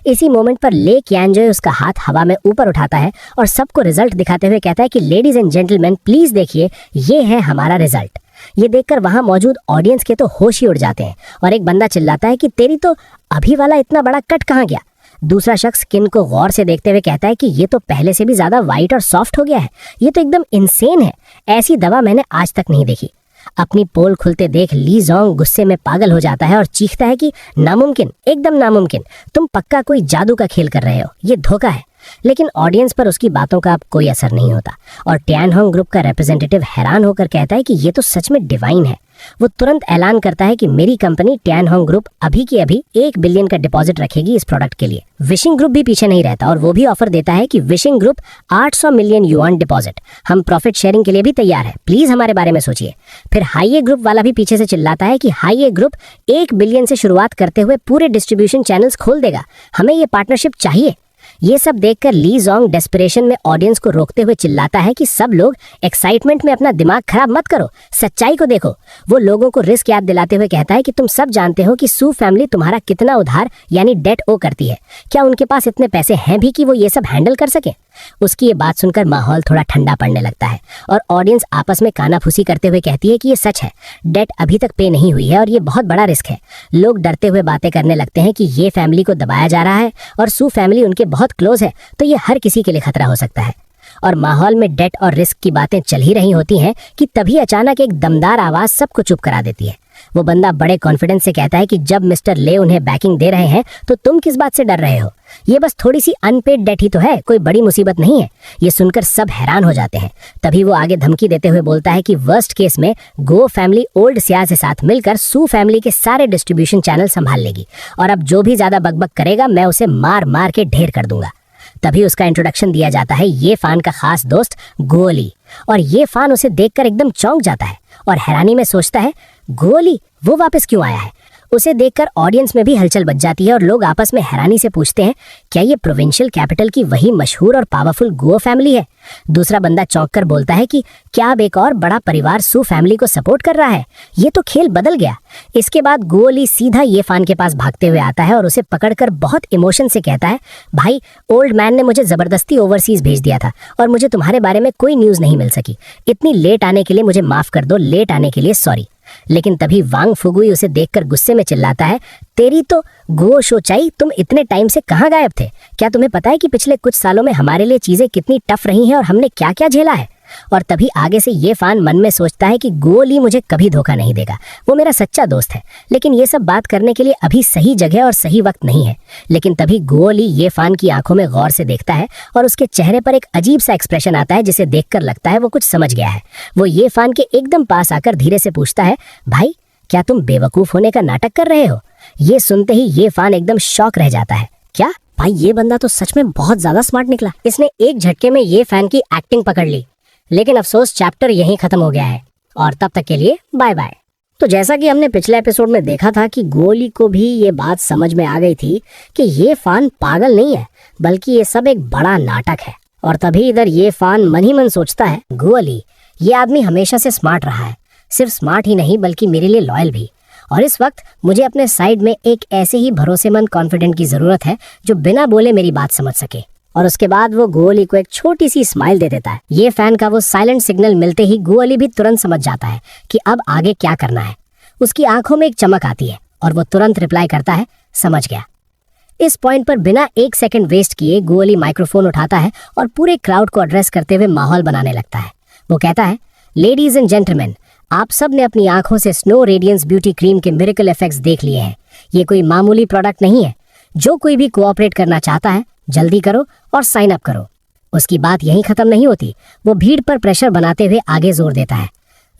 इसी मोमेंट पर ले क्यानजोए उसका हाथ हवा में ऊपर उठाता है और सबको रिजल्ट दिखाते हुए कहता है कि लेडीज एंड जेंटलमैन, प्लीज देखिए, ये है हमारा रिजल्ट। ये देखकर वहां मौजूद ऑडियंस के तो होश ही उड़ जाते हैं और एक बंदा चिल्लाता है कि तेरी तो अभी वाला इतना बड़ा कट कहाँ गया? दूसरा शख्स स्किन को गौर से देखते हुए कहता है कि ये तो पहले से भी ज्यादा वाइट और सॉफ्ट हो गया है, ये तो एकदम इंसेन है, ऐसी दवा मैंने आज तक नहीं देखी। अपनी पोल खुलते देख ली जोंग गुस्से में पागल हो जाता है और चीखता है कि नामुमकिन, एकदम नामुमकिन, तुम पक्का कोई जादू का खेल कर रहे हो, ये धोखा है। लेकिन ऑडियंस पर उसकी बातों का अब कोई असर नहीं होता और टैन होंग ग्रुप का रिप्रेजेंटेटिव हैरान होकर कहता है कि ये तो सच में डिवाइन है। वो तुरंत ऐलान करता है कि मेरी कंपनी टैन होंग ग्रुप अभी की अभी 1 बिलियन का डिपॉजिट रखेगी इस प्रोडक्ट के लिए। विशिंग ग्रुप भी पीछे नहीं रहता और वो भी ऑफर देता है कि wishing group 800 million yuan deposit, हम प्रॉफिट शेयरिंग के लिए भी तैयार है, प्लीज हमारे बारे में सोचिए। फिर हाईए ग्रुप वाला भी पीछे से चिल्लाता है कि हाईए ग्रुप 1 बिलियन से शुरुआत करते हुए पूरे डिस्ट्रीब्यूशन चैनल्स खोल देगा, हमें ये पार्टनरशिप चाहिए। ये सब देखकर ली जोंग डेस्परेशन में ऑडियंस को रोकते हुए चिल्लाता है कि सब लोग एक्साइटमेंट में अपना दिमाग खराब मत करो, सच्चाई को देखो। वो लोगों को रिस्क याद दिलाते हुए कहता है कि तुम सब जानते हो कि सू फैमिली तुम्हारा कितना उधार यानी डेट ओ करती है, क्या उनके पास इतने पैसे हैं भी कि वो ये सब हैंडल कर सके? उसकी ये बात सुनकर माहौल थोड़ा ठंडा पड़ने लगता है और ऑडियंस आपस में कानाफूसी करते हुए कहती है कि ये सच है, डेट अभी तक पे नहीं हुई है और ये बहुत बड़ा रिस्क है। लोग डरते हुए बातें करने लगते हैं कि ये फैमिली को दबाया जा रहा है और सू फैमिली उनके बहुत क्लोज है, तो ये हर किसी के लिए खतरा हो सकता है। और माहौल में डेट और रिस्क की बातें चल ही रही होती हैं कि तभी अचानक एक दमदार आवाज सबको चुप करा देती है। वो बंदा बड़े कॉन्फिडेंस से कहता है कि जब मिस्टर ले उन्हें बैकिंग दे रहे हैं तो तुम किस बात से डर रहे हो, ये बस थोड़ी सी अनपेड डेट ही तो है, कोई बड़ी मुसीबत नहीं है। ये सुनकर सब हैरान हो जाते हैं। तभी वो आगे धमकी देते हुए बोलता है कि वर्स्ट केस में गो फैमिली ओल्ड सिया से साथ मिलकर सू फैमिली के सारे डिस्ट्रीब्यूशन चैनल संभाल लेगी और अब जो भी ज्यादा बकबक करेगा मैं उसे मार मार के ढेर कर दूंगा। तभी उसका इंट्रोडक्शन दिया जाता है ये फान का खास दोस्त गोली, और ये फान उसे देखकर एकदम चौंक जाता है और हैरानी में सोचता है गोली वो वापस क्यों आया है। उसे देखकर ऑडियंस में भी हलचल बच जाती है और लोग आपस में हैरानी से पूछते हैं क्या ये प्रोविंशियल कैपिटल की वही मशहूर और पावरफुल गो फैमिली है। दूसरा बंदा चौंक कर बोलता है कि क्या अब एक और बड़ा परिवार सू फैमिली को सपोर्ट कर रहा है, ये तो खेल बदल गया। इसके बाद गोली सीधा ये फान के पास भागते हुए आता है और उसे पकड़कर बहुत इमोशन से कहता है भाई ओल्ड मैन ने मुझे जबरदस्ती ओवरसीज भेज दिया था और मुझे तुम्हारे बारे में कोई न्यूज नहीं मिल सकी। इतनी लेट आने के लिए मुझे माफ कर दो, लेट आने के लिए सॉरी। लेकिन तभी वांग फुगुई उसे देखकर गुस्से में चिल्लाता है तेरी तो गो शोचाई, तुम इतने टाइम से कहाँ गायब थे? क्या तुम्हें पता है कि पिछले कुछ सालों में हमारे लिए चीजें कितनी टफ रही हैं और हमने क्या क्या झेला है? और तभी आगे से ये फान मन में सोचता है कि गोली मुझे कभी धोखा नहीं देगा, वो मेरा सच्चा दोस्त है। लेकिन ये सब बात करने के लिए अभी सही जगह और सही वक्त नहीं है। लेकिन तभी गोली ये फान की आंखों में गौर से देखता है और उसके चेहरे पर एक अजीब सा एक्सप्रेशन आता है जिसे देखकर लगता है वो कुछ समझ गया है। वो ये फान के एकदम पास आकर धीरे से पूछता है भाई क्या तुम बेवकूफ होने का नाटक कर रहे हो? ये सुनते ही ये फान एकदम शॉक रह जाता है। क्या भाई, ये बंदा तो सच में बहुत ज्यादा स्मार्ट निकला। इसने एक झटके में ये फैन की एक्टिंग पकड़ ली। लेकिन अफसोस चैप्टर यहीं खत्म हो गया है और तब तक के लिए बाय बाय। तो जैसा कि हमने पिछले एपिसोड में देखा था कि गोली को भी ये बात समझ में आ गई थी कि ये फान पागल नहीं है बल्कि ये सब एक बड़ा नाटक है। और तभी इधर ये फान मन ही मन सोचता है गोली ये आदमी हमेशा से स्मार्ट रहा है, सिर्फ स्मार्ट ही नहीं बल्कि मेरे लिए लॉयल भी। और इस वक्त मुझे अपने साइड में एक ऐसे ही भरोसेमंद कॉन्फिडेंट की जरूरत है जो बिना बोले मेरी बात समझ सके। और उसके बाद वो गोली को एक छोटी सी स्माइल दे देता है। ये फैन का वो साइलेंट सिग्नल मिलते ही गोली भी तुरंत समझ जाता है कि अब आगे क्या करना है। उसकी आंखों में एक चमक आती है और वो तुरंत रिप्लाई करता है समझ गया। इस पॉइंट पर बिना एक सेकंड वेस्ट किए गोली माइक्रोफोन उठाता है और पूरे क्राउड को एड्रेस करते हुए माहौल बनाने लगता है। वो कहता है लेडीज एंड जेंटलमैन, आप सब ने अपनी आंखों से स्नो रेडियंस ब्यूटी क्रीम के मिरेकल इफेक्ट्स देख लिए हैं। ये कोई मामूली प्रोडक्ट नहीं है। जो कोई भी कोऑपरेट करना चाहता है जल्दी करो और साइन अप करो। उसकी बात यहीं खत्म नहीं होती। वो भीड़ पर प्रेशर बनाते हुए आगे जोर देता है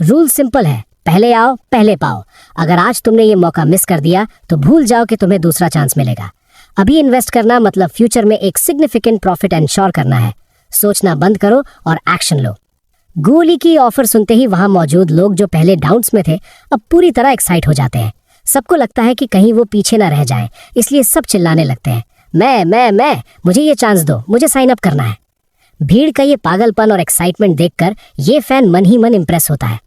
रूल सिंपल है, पहले आओ पहले पाओ। अगर आज तुमने ये मौका मिस कर दिया तो भूल जाओ कि तुम्हें दूसरा चांस मिलेगा। अभी इन्वेस्ट करना मतलब फ्यूचर में एक सिग्निफिकेंट प्रॉफिट एंश्योर करना है। सोचना बंद करो और एक्शन लो। गोली की ऑफर सुनते ही वहां मौजूद लोग जो पहले डाउट्स में थे अब पूरी तरह एक्साइट हो जाते हैं। सबको लगता है कि कहीं वो पीछे ना रह जाएं, इसलिए सब चिल्लाने लगते हैं मैं मुझे ये चांस दो, मुझे साइन अप करना है। भीड़ का ये पागलपन और एक्साइटमेंट देखकर ये फैन मन ही मन इंप्रेस होता है।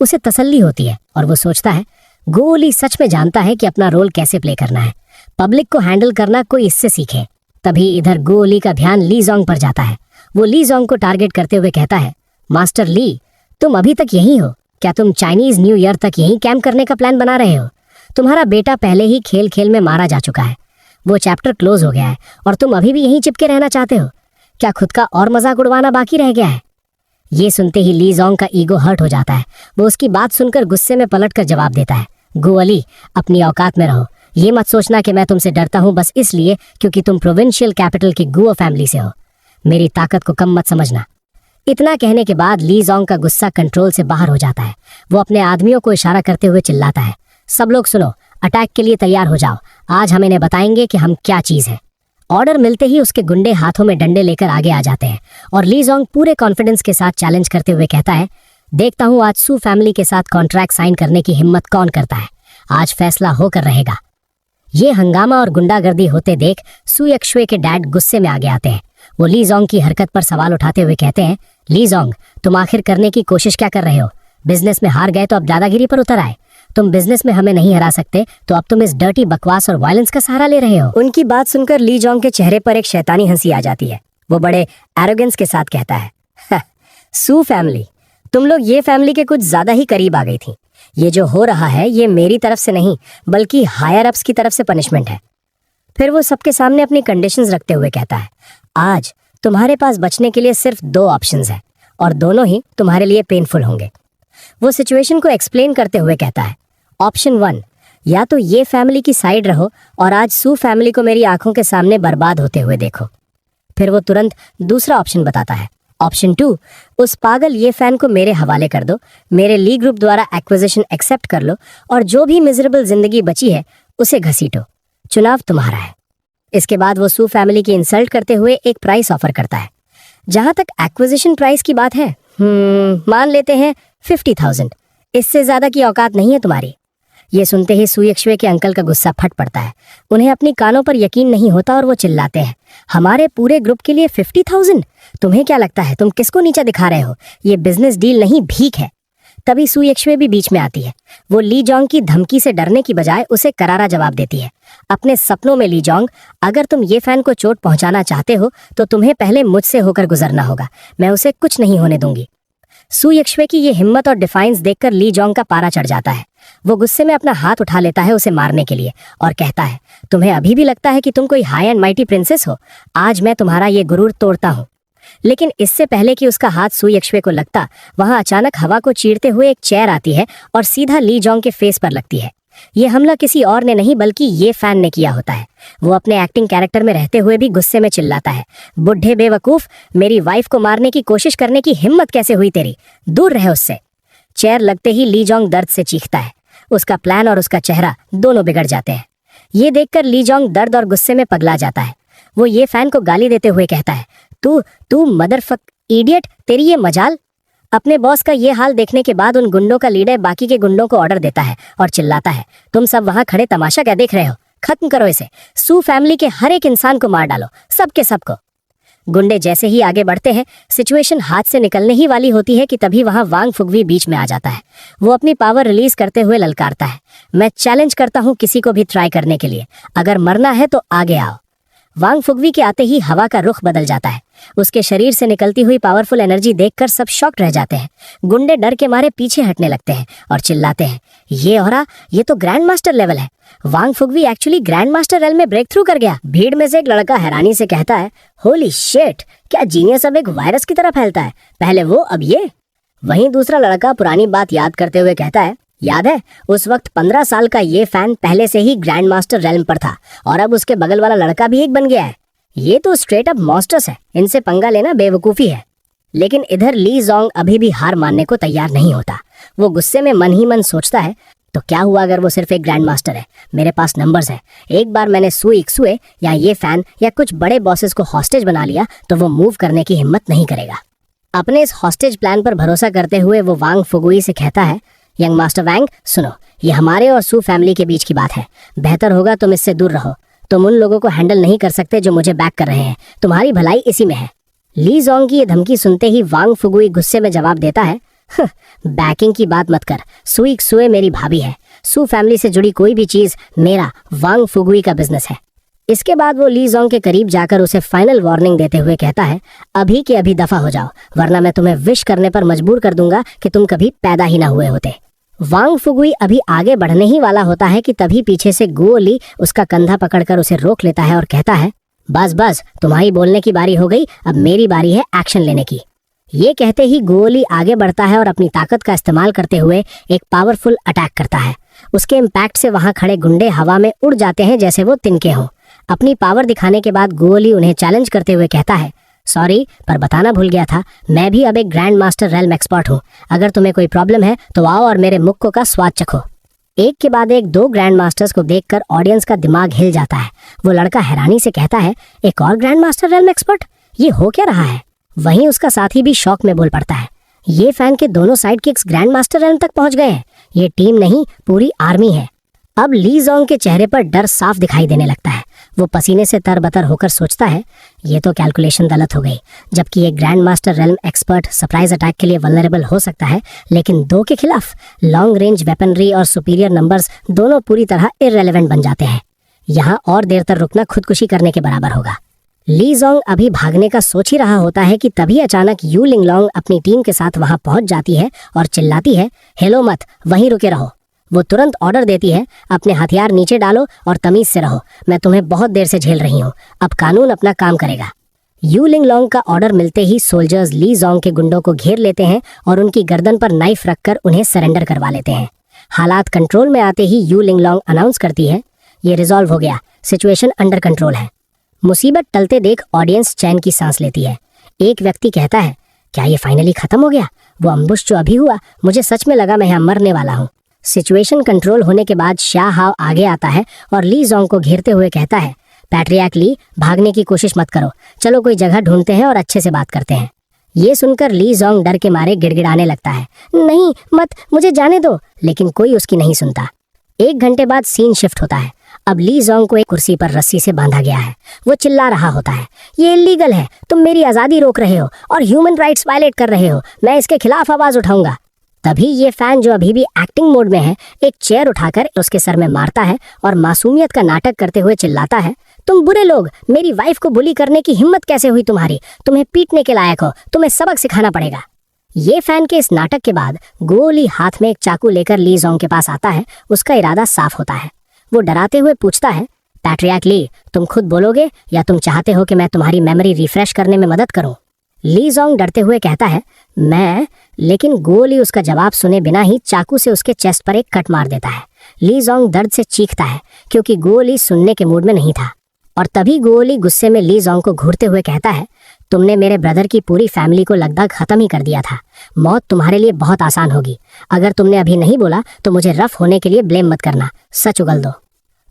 उसे तसल्ली होती है और वो सोचता है गोली सच में जानता है कि अपना रोल कैसे प्ले करना है। पब्लिक को हैंडल करना कोई इससे सीखे। तभी इधर गोली का ध्यान ली जोंग पर जाता है। वो ली जोंग को टारगेट करते हुए कहता है मास्टर ली, तुम अभी तक यहीं हो? क्या तुम चाइनीज न्यू ईयर तक यहीं कैंप करने का प्लान बना रहे हो? तुम्हारा बेटा पहले ही खेल खेल में मारा जा चुका है। वो चैप्टर क्लोज हो गया है और तुम अभी भी यहीं चिपके रहना चाहते हो? क्या खुद का और मजाक उड़वाना बाकी रह गया है? ये सुनते ही ली जोंग का ईगो हर्ट हो जाता है। वो उसकी बात सुनकर गुस्से में पलटकर जवाब देता है गोली, अपनी औकात में रहो। ये मत सोचना कि मैं तुमसे डरता हूँ बस इसलिए क्योंकि तुम प्रोविंशियल कैपिटल की गुओ फैमिली से हो। मेरी ताकत को कम मत समझना। इतना कहने के बाद ली जोंग का गुस्सा कंट्रोल से बाहर हो जाता है। वो अपने आदमियों को इशारा करते हुए चिल्लाता है सब लोग सुनो, अटैक के लिए तैयार हो जाओ। आज हम इन्हें बताएंगे कि हम क्या चीज है। ऑर्डर मिलते ही उसके गुंडे हाथों में डंडे लेकर आगे आ जाते हैं और ली जोंग पूरे कॉन्फिडेंस के साथ चैलेंज करते हुए कहता है देखता हूँ आज सू फैमिली के साथ कॉन्ट्रैक्ट साइन करने की हिम्मत कौन करता है। आज फैसला होकर रहेगा। ये हंगामा और गुंडागर्दी होते देख सू यक्षुए के डैड गुस्से में आगे आते हैं। वो ली जोंग की हरकत पर सवाल उठाते हुए कहते हैं ली जोंग, तुम आखिर करने की कोशिश क्या कर रहे हो? बिजनेस में हार गए तो अब दादागिरी पर उतर आए। तुम बिजनेस में हमें नहीं हरा सकते तो अब तुम इस डर्टी बकवास और वायलेंस का सहारा ले रहे हो। उनकी बात सुनकर ली जोंग के चेहरे पर एक शैतानी हंसी आ जाती है। वो बड़े एरोगेंस के साथ कहता है सू फैमिली, तुम लोग ये फैमिली के कुछ ज्यादा ही करीब आ गई थी। ये जो हो रहा है ये मेरी तरफ से नहीं बल्कि हायर अप्स की तरफ से पनिशमेंट है। फिर वो सबके सामने अपनी कंडीशंस रखते हुए कहता है आज तुम्हारे पास बचने के लिए सिर्फ 2 ऑप्शंस हैं और दोनों ही तुम्हारे लिए पेनफुल होंगे। वो सिचुएशन को एक्सप्लेन करते हुए कहता है ऑप्शन 1, या तो ये फैमिली की साइड रहो और आज सू फैमिली को मेरी आंखों के सामने बर्बाद होते हुए देखो। फिर वो तुरंत दूसरा ऑप्शन बताता है। ऑप्शन 2, उस पागल ये फैन को मेरे हवाले कर दो, मेरे ली ग्रुप द्वारा एक्विजिशन एक्सेप्ट कर लो और जो भी मिजरेबल जिंदगी बची है उसे घसीटो। चुनाव तुम्हारा है। इसके बाद वो सू फैमिली की इंसल्ट करते हुए एक प्राइस ऑफर करता है। जहां तक एक्विजिशन प्राइस की बात है, मान लेते हैं 50,000। इससे ज्यादा की औकात नहीं है तुम्हारी। ये सुनते ही सुयक्षवे के अंकल का गुस्सा फट पड़ता है। उन्हें अपनी कानों पर यकीन नहीं होता और वो चिल्लाते हैं, हमारे पूरे ग्रुप के लिए 50,000? तुम्हें क्या लगता है तुम किसको नीचा दिखा रहे हो? ये बिजनेस डील नहीं, भीख है। तभी सुयक्षवे भी बीच में आती है। वो ली जोंग की धमकी से डरने की बजाय उसे करारा जवाब देती है। अपने सपनों में ली जोंग, अगर तुम ये फैन को चोट पहुंचाना चाहते हो तो तुम्हें पहले मुझसे होकर गुजरना होगा। मैं उसे कुछ नहीं होने दूंगी। सुयक्षवे की ये हिम्मत और डिफाइंस देखकर ली जोंग का पारा चढ़ जाता है। वो गुस्से में अपना हाथ उठा लेता है उसे मारने के लिए और कहता है, तुम्हें अभी भी लगता है कि तुम कोई हाई एंड माइटी प्रिंसेस हो? आज मैं तुम्हारा ये गुरूर तोड़ता हूँ। लेकिन इससे पहले कि उसका हाथ सुयक्षवे को लगता, वहां अचानक हवा को चीरते हुए एक चेयर आती है और सीधा ली जोंग के फेस पर लगती है। ये हमला किसी और ने नहीं बल्कि ये फैन ने किया होता है। वो अपने एक्टिंग कैरेक्टर में रहते हुए भी गुस्से में चिल्लाता है, बुढ़े बेवकूफ, मेरी वाइफ को मारने की कोशिश करने की हिम्मत कैसे हुई तेरी? दूर रहे उससे। चेयर लगते ही ली जोंग दर्द से चीखता है। उसका प्लान और उसका चेहरा दोनों बिगड़ जाते हैं। ये देखकर ली जोंग दर्द और गुस्से में पगला जाता है। वो ये फैन को गाली देते हुए कहता है, तू मदरफक इडियट, तेरी ये मजाल। अपने बॉस का ये हाल देखने के बाद उन गुंडों का लीडर बाकी के गुंडों को ऑर्डर देता है और चिल्लाता है, तुम सब वहां खड़े तमाशा क्या देख रहे हो? खत्म करो इसे। सू फैमिली के हर एक इंसान को मार डालो, सबके सबको। गुंडे जैसे ही आगे बढ़ते हैं, सिचुएशन हाथ से निकलने ही वाली होती है कि तभी वहां वांग फुगवी बीच में आ जाता है। वो अपनी पावर रिलीज करते हुए ललकारता है, मैं चैलेंज करता हूं किसी को भी ट्राई करने के लिए। अगर मरना है तो आगे आओ। वांग फुगवी के आते ही हवा का रुख बदल जाता है। उसके शरीर से निकलती हुई पावरफुल एनर्जी देखकर सब शॉक्ड रह जाते हैं। गुंडे डर के मारे पीछे हटने लगते हैं और चिल्लाते हैं, ये हो रहा, ये तो ग्रैंड मास्टर लेवल है। वांग फुगवी एक्चुअली ग्रैंड मास्टर रेल में ब्रेक थ्रू कर गया। भीड़ में से एक लड़का हैरानी से कहता है, होली शिट, क्या जीनियस अब एक वायरस की तरह फैलता है? पहले वो, अब ये। वहीं दूसरा लड़का पुरानी बात याद करते हुए कहता है, याद है उस वक्त 15 साल का ये फैन पहले से ही ग्रैंड मास्टर रेल्म पर था और अब उसके बगल वाला लड़का भी एक बन गया है। ये तो स्ट्रेट अप मॉन्स्टर्स है, इनसे पंगा लेना बेवकूफी है। लेकिन इधर ली जोंग अभी भी हार मानने को तैयार नहीं होता। वो गुस्से में मन ही मन सोचता है, तो क्या हुआ अगर वो सिर्फ एक ग्रैंड मास्टर है? मेरे पास नंबर्स है। एक बार मैंने सुइक्सुए या ये फैन या कुछ बड़े बॉसेस को हॉस्टेज बना लिया तो वो मूव करने की हिम्मत नहीं करेगा। अपने इस हॉस्टेज प्लान पर भरोसा करते हुए वो वांग फुगुई से कहता है, यंग मास्टर वांग, सुनो, ये हमारे और सू फैमिली के बीच की बात है। बेहतर होगा तुम इससे दूर रहो। तुम उन लोगों को हैंडल नहीं कर सकते जो मुझे बैक कर रहे हैं। तुम्हारी भलाई इसी में है। ली जोंग की ये धमकी सुनते ही वांग फुगुई गुस्से में जवाब देता है, बैकिंग की बात मत कर। सुइक्सुए मेरी भाभी है। सू फैमिली से जुड़ी कोई भी चीज मेरा वांग फुगुई का बिजनेस है। इसके बाद वो ली जोंग के करीब जाकर उसे फाइनल वार्निंग देते हुए कहता है, अभी के अभी दफा हो जाओ, वरना मैं तुम्हें विश करने पर मजबूर कर दूंगा कि तुम कभी पैदा ही ना हुए होते। वांग फुगुई अभी आगे बढ़ने ही वाला होता है कि तभी पीछे से गुओ ली उसका कंधा पकड़कर उसे रोक लेता है और कहता है, बस बस, तुम्हारी बोलने की बारी हो गई, अब मेरी बारी है एक्शन लेने की। ये कहते ही गुओ ली आगे बढ़ता है और अपनी ताकत का इस्तेमाल करते हुए एक पावरफुल अटैक करता है। उसके इम्पैक्ट से वहां खड़े गुंडे हवा में उड़ जाते हैं जैसे वो तिनके हों। अपनी पावर दिखाने के बाद गुओ ली उन्हें चैलेंज करते हुए कहता है, सॉरी पर बताना भूल गया था, मैं भी अब एक ग्रैंड मास्टर रेल्म एक्सपर्ट हूँ। अगर तुम्हें कोई प्रॉब्लम है तो आओ और मेरे मुक्को का स्वाद चखो। एक के बाद एक दो ग्रैंड मास्टर्स को देखकर ऑडियंस का दिमाग हिल जाता है। वो लड़का हैरानी से कहता है, एक और ग्रैंड मास्टर रेल्म एक्सपर्ट? ये हो क्या रहा है? वहीं उसका साथी भी शौक में बोल पड़ता है, ये फैन के दोनों side kicks grand master realm तक पहुंच गए हैं। ये टीम नहीं, पूरी आर्मी है। अब ली जोंग के चेहरे पर डर साफ दिखाई देने लगता है। वो पसीने से तरबतर होकर सोचता है, ये तो कैलकुलेशन गलत हो गई। जबकि एक grand master realm expert surprise attack के लिए वल्नरेबल हो सकता है, लेकिन दो के खिलाफ लॉन्ग रेंज वेपनरी और सुपीरियर नंबर्स दोनों पूरी तरह इररेलेवेंट बन जाते हैं। यहाँ और देर तक रुकना खुदकुशी करने के बराबर होगा। ली जोंग अभी भागने का सोच ही रहा होता है कि तभी अचानक यू लिंगलोंग अपनी टीम के साथ वहां पहुंच जाती है और चिल्लाती है, हेलो मत, वहीं रुके रहो। वो तुरंत ऑर्डर देती है, अपने हथियार नीचे डालो और तमीज से रहो। मैं तुम्हें बहुत देर से झेल रही हूँ, अब कानून अपना काम करेगा। यू लिंगलोंग का ऑर्डर मिलते ही सोल्जर्स ली जोंग के गुंडों को घेर लेते हैं और उनकी गर्दन पर नाइफ रखकर उन्हें सरेंडर करवा लेते हैं। हालात कंट्रोल में आते ही यू लिंगलोंग अनाउंस करती है, ये रिजॉल्व हो गया, सिचुएशन अंडर कंट्रोल है। मुसीबत टलते देख ऑडियंस चैन की सांस लेती है। एक व्यक्ति कहता है, क्या ये फाइनली खत्म हो गया? वो अम्बुश जो अभी हुआ, मुझे सच में लगा मैं यहाँ मरने वाला हूँ। सिचुएशन कंट्रोल होने के बाद शाह हाव आगे आता है और ली जोंग को घेरते हुए कहता है, पैट्रियार्क ली, भागने की कोशिश मत करो, चलो कोई जगह ढूंढते हैं और अच्छे से बात करते हैं। ये सुनकर ली जोंग डर के मारे गिड़गिड़ाने लगता है, नहीं मत, मुझे जाने दो, लेकिन कोई उसकी नहीं सुनता। 1 घंटे बाद सीन शिफ्ट होता है। अब ली जोंग को एक कुर्सी पर रस्सी से बांधा गया है। वो चिल्ला रहा होता है, ये इल्लीगल है, तुम मेरी आज़ादी रोक रहे हो और ह्यूमन राइट्स वायलेट कर रहे हो, मैं इसके खिलाफ आवाज उठाऊंगा। तभी ये फैन जो अभी भी एक्टिंग मोड में है, एक चेयर उठाकर उसके सर में मारता है और मासूमियत का नाटक करते हुए चिल्लाता है, तुम बुरे लोग, मेरी वाइफ को बुली करने की हिम्मत कैसे हुई तुम्हारी? तुम्हें पीटने के लायक हो, तुम्हें सबक सिखाना पड़ेगा। ये फैन के इस नाटक के बाद गोली हाथ में एक चाकू लेकर ली जोंग के पास आता है। उसका इरादा साफ होता है। वो डराते हुए पूछता है, पैट्रियार्क ली, तुम खुद बोलोगे या तुम चाहते हो कि मैं तुम्हारी मेमोरी रिफ्रेश करने में मदद करूं? ली जोंग डरते हुए कहता है, मैं, लेकिन गोली उसका जवाब सुने बिना ही चाकू से उसके चेस्ट पर एक कट मार देता है। ली जोंग दर्द से चीखता है क्योंकि गोली सुनने के मूड में नहीं था। और तभी गोली गुस्से में ली जोंग को घूरते हुए कहता है, तुमने मेरे ब्रदर की पूरी फैमिली को लगभग खत्म ही कर दिया था। मौत तुम्हारे लिए बहुत आसान होगी। अगर तुमने अभी नहीं बोला तो मुझे रफ होने के लिए ब्लेम मत करना, सच उगल दो।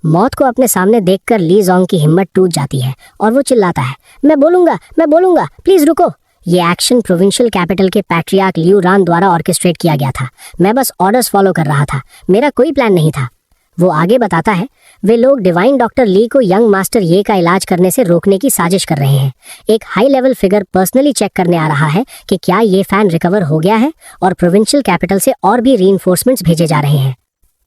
मौत को अपने सामने देखकर ली जोंग की हिम्मत टूट जाती है और वो चिल्लाता है, मैं बोलूंगा, प्लीज रुको। ये एक्शन प्रोविंशियल कैपिटल के पैट्रियार्क लियू रान द्वारा ऑर्केस्ट्रेट किया गया था। मैं बस ऑर्डर्स फॉलो कर रहा था, मेरा कोई प्लान नहीं था। वो आगे बताता है, वे लोग डिवाइन डॉक्टर ली को यंग मास्टर ये का इलाज करने से रोकने की साजिश कर रहे हैं। एक high level figure personally check करने आ रहा है कि क्या ये फैन रिकवर हो गया है और प्रोविंशियल कैपिटल से और भी रीइंफोर्समेंट्स भेजे जा रहे हैं।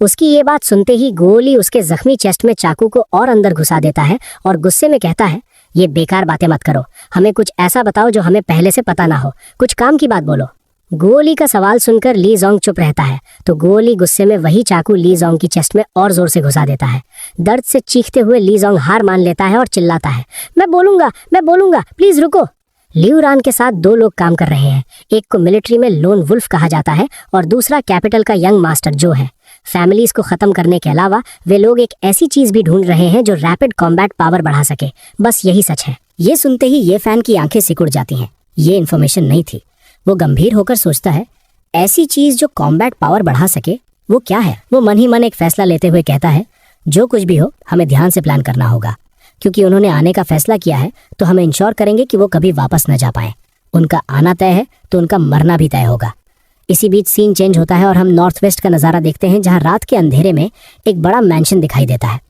उसकी ये बात सुनते ही गोली उसके जख्मी चेस्ट में चाकू को और अंदर घुसा देता है और गुस्से में कहता है, ये बेकार बातें मत करो, हमें कुछ ऐसा बताओ जो हमें पहले से पता ना हो, कुछ काम की बात बोलो। गोली का सवाल सुनकर ली जोंग चुप रहता है तो गोली गुस्से में वही चाकू ली जोंग की चेस्ट में और जोर से घुसा देता है। दर्द से चीखते हुए ली जोंग हार मान लेता है और चिल्लाता है, मैं बोलूंगा, प्लीज रुको। लियू रान के साथ 2 लोग काम कर रहे हैं। एक को मिलिट्री में लोन वुल्फ कहा जाता है और दूसरा कैपिटल का यंग मास्टर जो है। फैमिलीज को खत्म करने के अलावा वे लोग एक ऐसी चीज भी ढूंढ रहे हैं जो रैपिड कॉम्बैट पावर बढ़ा सके, बस यही सच है। ये सुनते ही ये फैन की आंखें सिकुड़ जाती हैं। ये इन्फॉर्मेशन नहीं थी। वो गंभीर होकर सोचता है, ऐसी चीज जो कॉम्बैट पावर बढ़ा सके वो क्या है? वो मन ही मन एक फैसला लेते हुए कहता है, जो कुछ भी हो हमें ध्यान से प्लान करना होगा, क्योंकि उन्होंने आने का फैसला किया है तो हमें इंश्योर करेंगे कि वो कभी वापस न जा पाए। उनका आना तय है तो उनका मरना भी तय होगा। इसी बीच सीन चेंज होता है और हम नॉर्थ वेस्ट का नज़ारा देखते हैं, जहां रात के अंधेरे में एक बड़ा मैंशन दिखाई देता है।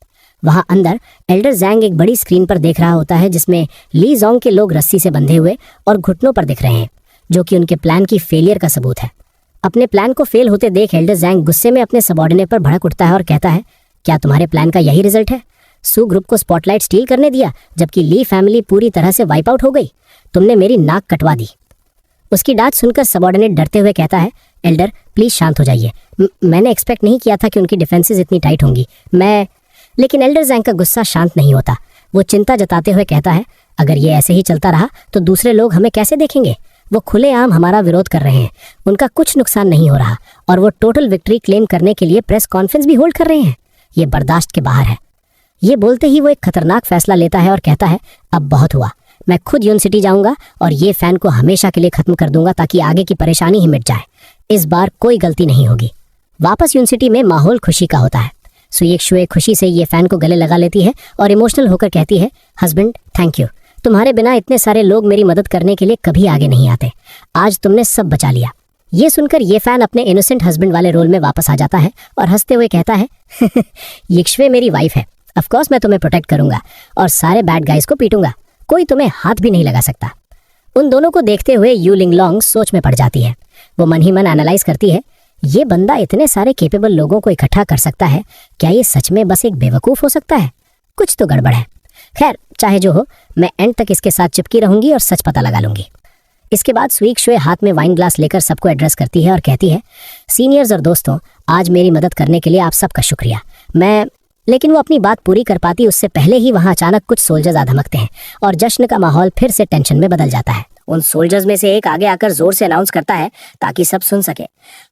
वहां अंदर एल्डर जैंग एक बड़ी स्क्रीन पर देख रहा होता है जिसमें ली जोंग के लोग रस्सी से बंधे हुए और घुटनों पर दिख रहे हैं, जो कि उनके प्लान की फेलियर का सबूत है। अपने प्लान को फेल होते देख एल्डर जैंग गुस्से में अपने सबॉर्डिनेट पर भड़क उठता है और कहता है, क्या तुम्हारे प्लान का यही रिजल्ट है? सू ग्रुप को स्पॉटलाइट स्टील करने दिया जबकि ली फैमिली पूरी तरह से वाइप आउट हो गई। तुमने मेरी नाक कटवा दी। उसकी डांट सुनकर सबॉर्डिनेट डरते हुए कहता है, एल्डर प्लीज शांत हो जाइए, मैंने एक्सपेक्ट नहीं किया था कि उनकी डिफेंसेस इतनी टाइट होंगी। लेकिन एल्डर जैंग का गुस्सा शांत नहीं होता। वो चिंता जताते हुए कहता है, अगर ये ऐसे ही चलता रहा तो दूसरे लोग हमें कैसे देखेंगे? वो खुलेआम हमारा विरोध कर रहे हैं, उनका कुछ नुकसान नहीं हो रहा और वो टोटल विक्ट्री क्लेम करने के लिए प्रेस कॉन्फ्रेंस भी होल्ड कर रहे हैं। ये बर्दाश्त के बाहर है। ये बोलते ही वो एक खतरनाक फैसला लेता है और कहता है, अब बहुत हुआ, मैं खुद यूनिवर्सिटी जाऊंगा और ये फैन को हमेशा के लिए खत्म कर दूंगा ताकि आगे की परेशानी ही मिट जाए। इस बार कोई गलती नहीं होगी। वापस यूनिवर्सिटी में माहौल खुशी का होता है। सुएक शुए खुशी से ये फैन को गले लगा लेती है और इमोशनल होकर कहती है, हस्बैंड थैंक यू, तुम्हारे बिना इतने सारे लोग मेरी मदद करने के लिए कभी आगे नहीं आते। आज तुमने सब बचा लिया। ये सुनकर ये फैन अपने इनोसेंट हस्बैंड वाले रोल में वापस आ जाता है और हंसते हुए कहता है, यिक्शवे मेरी वाइफ है, ऑफकोर्स मैं तुम्हें प्रोटेक्ट करूंगा और सारे बैड गाइज को पीटूंगा, कोई तुम्हें हाथ भी नहीं लगा सकता। उन दोनों को देखते हुए यू लिंगलोंग सोच में पड़ जाती है। वो मन ही मन एनालाइज करती है, ये बंदा इतने सारे केपेबल लोगों को इकट्ठा कर सकता है, क्या ये सच में बस एक बेवकूफ हो सकता है? कुछ तो गड़बड़ है। खैर चाहे जो हो, मैं एंड तक इसके साथ चिपकी रहूंगी और सच पता लगा लूंगी। इसके बाद सुईक शुए हाथ में वाइन ग्लास लेकर सबको एड्रेस करती है और कहती है, सीनियर्स और दोस्तों, आज मेरी मदद करने के लिए आप सबका शुक्रिया। लेकिन वो अपनी बात पूरी कर पाती उससे पहले ही वहां अचानक कुछ सोल्जर्स आ धमकते हैं और जश्न का माहौल फिर से टेंशन में बदल जाता है। उन सोल्जर्स में से एक आगे आकर जोर से अनाउंस करता है ताकि सब सुन सके,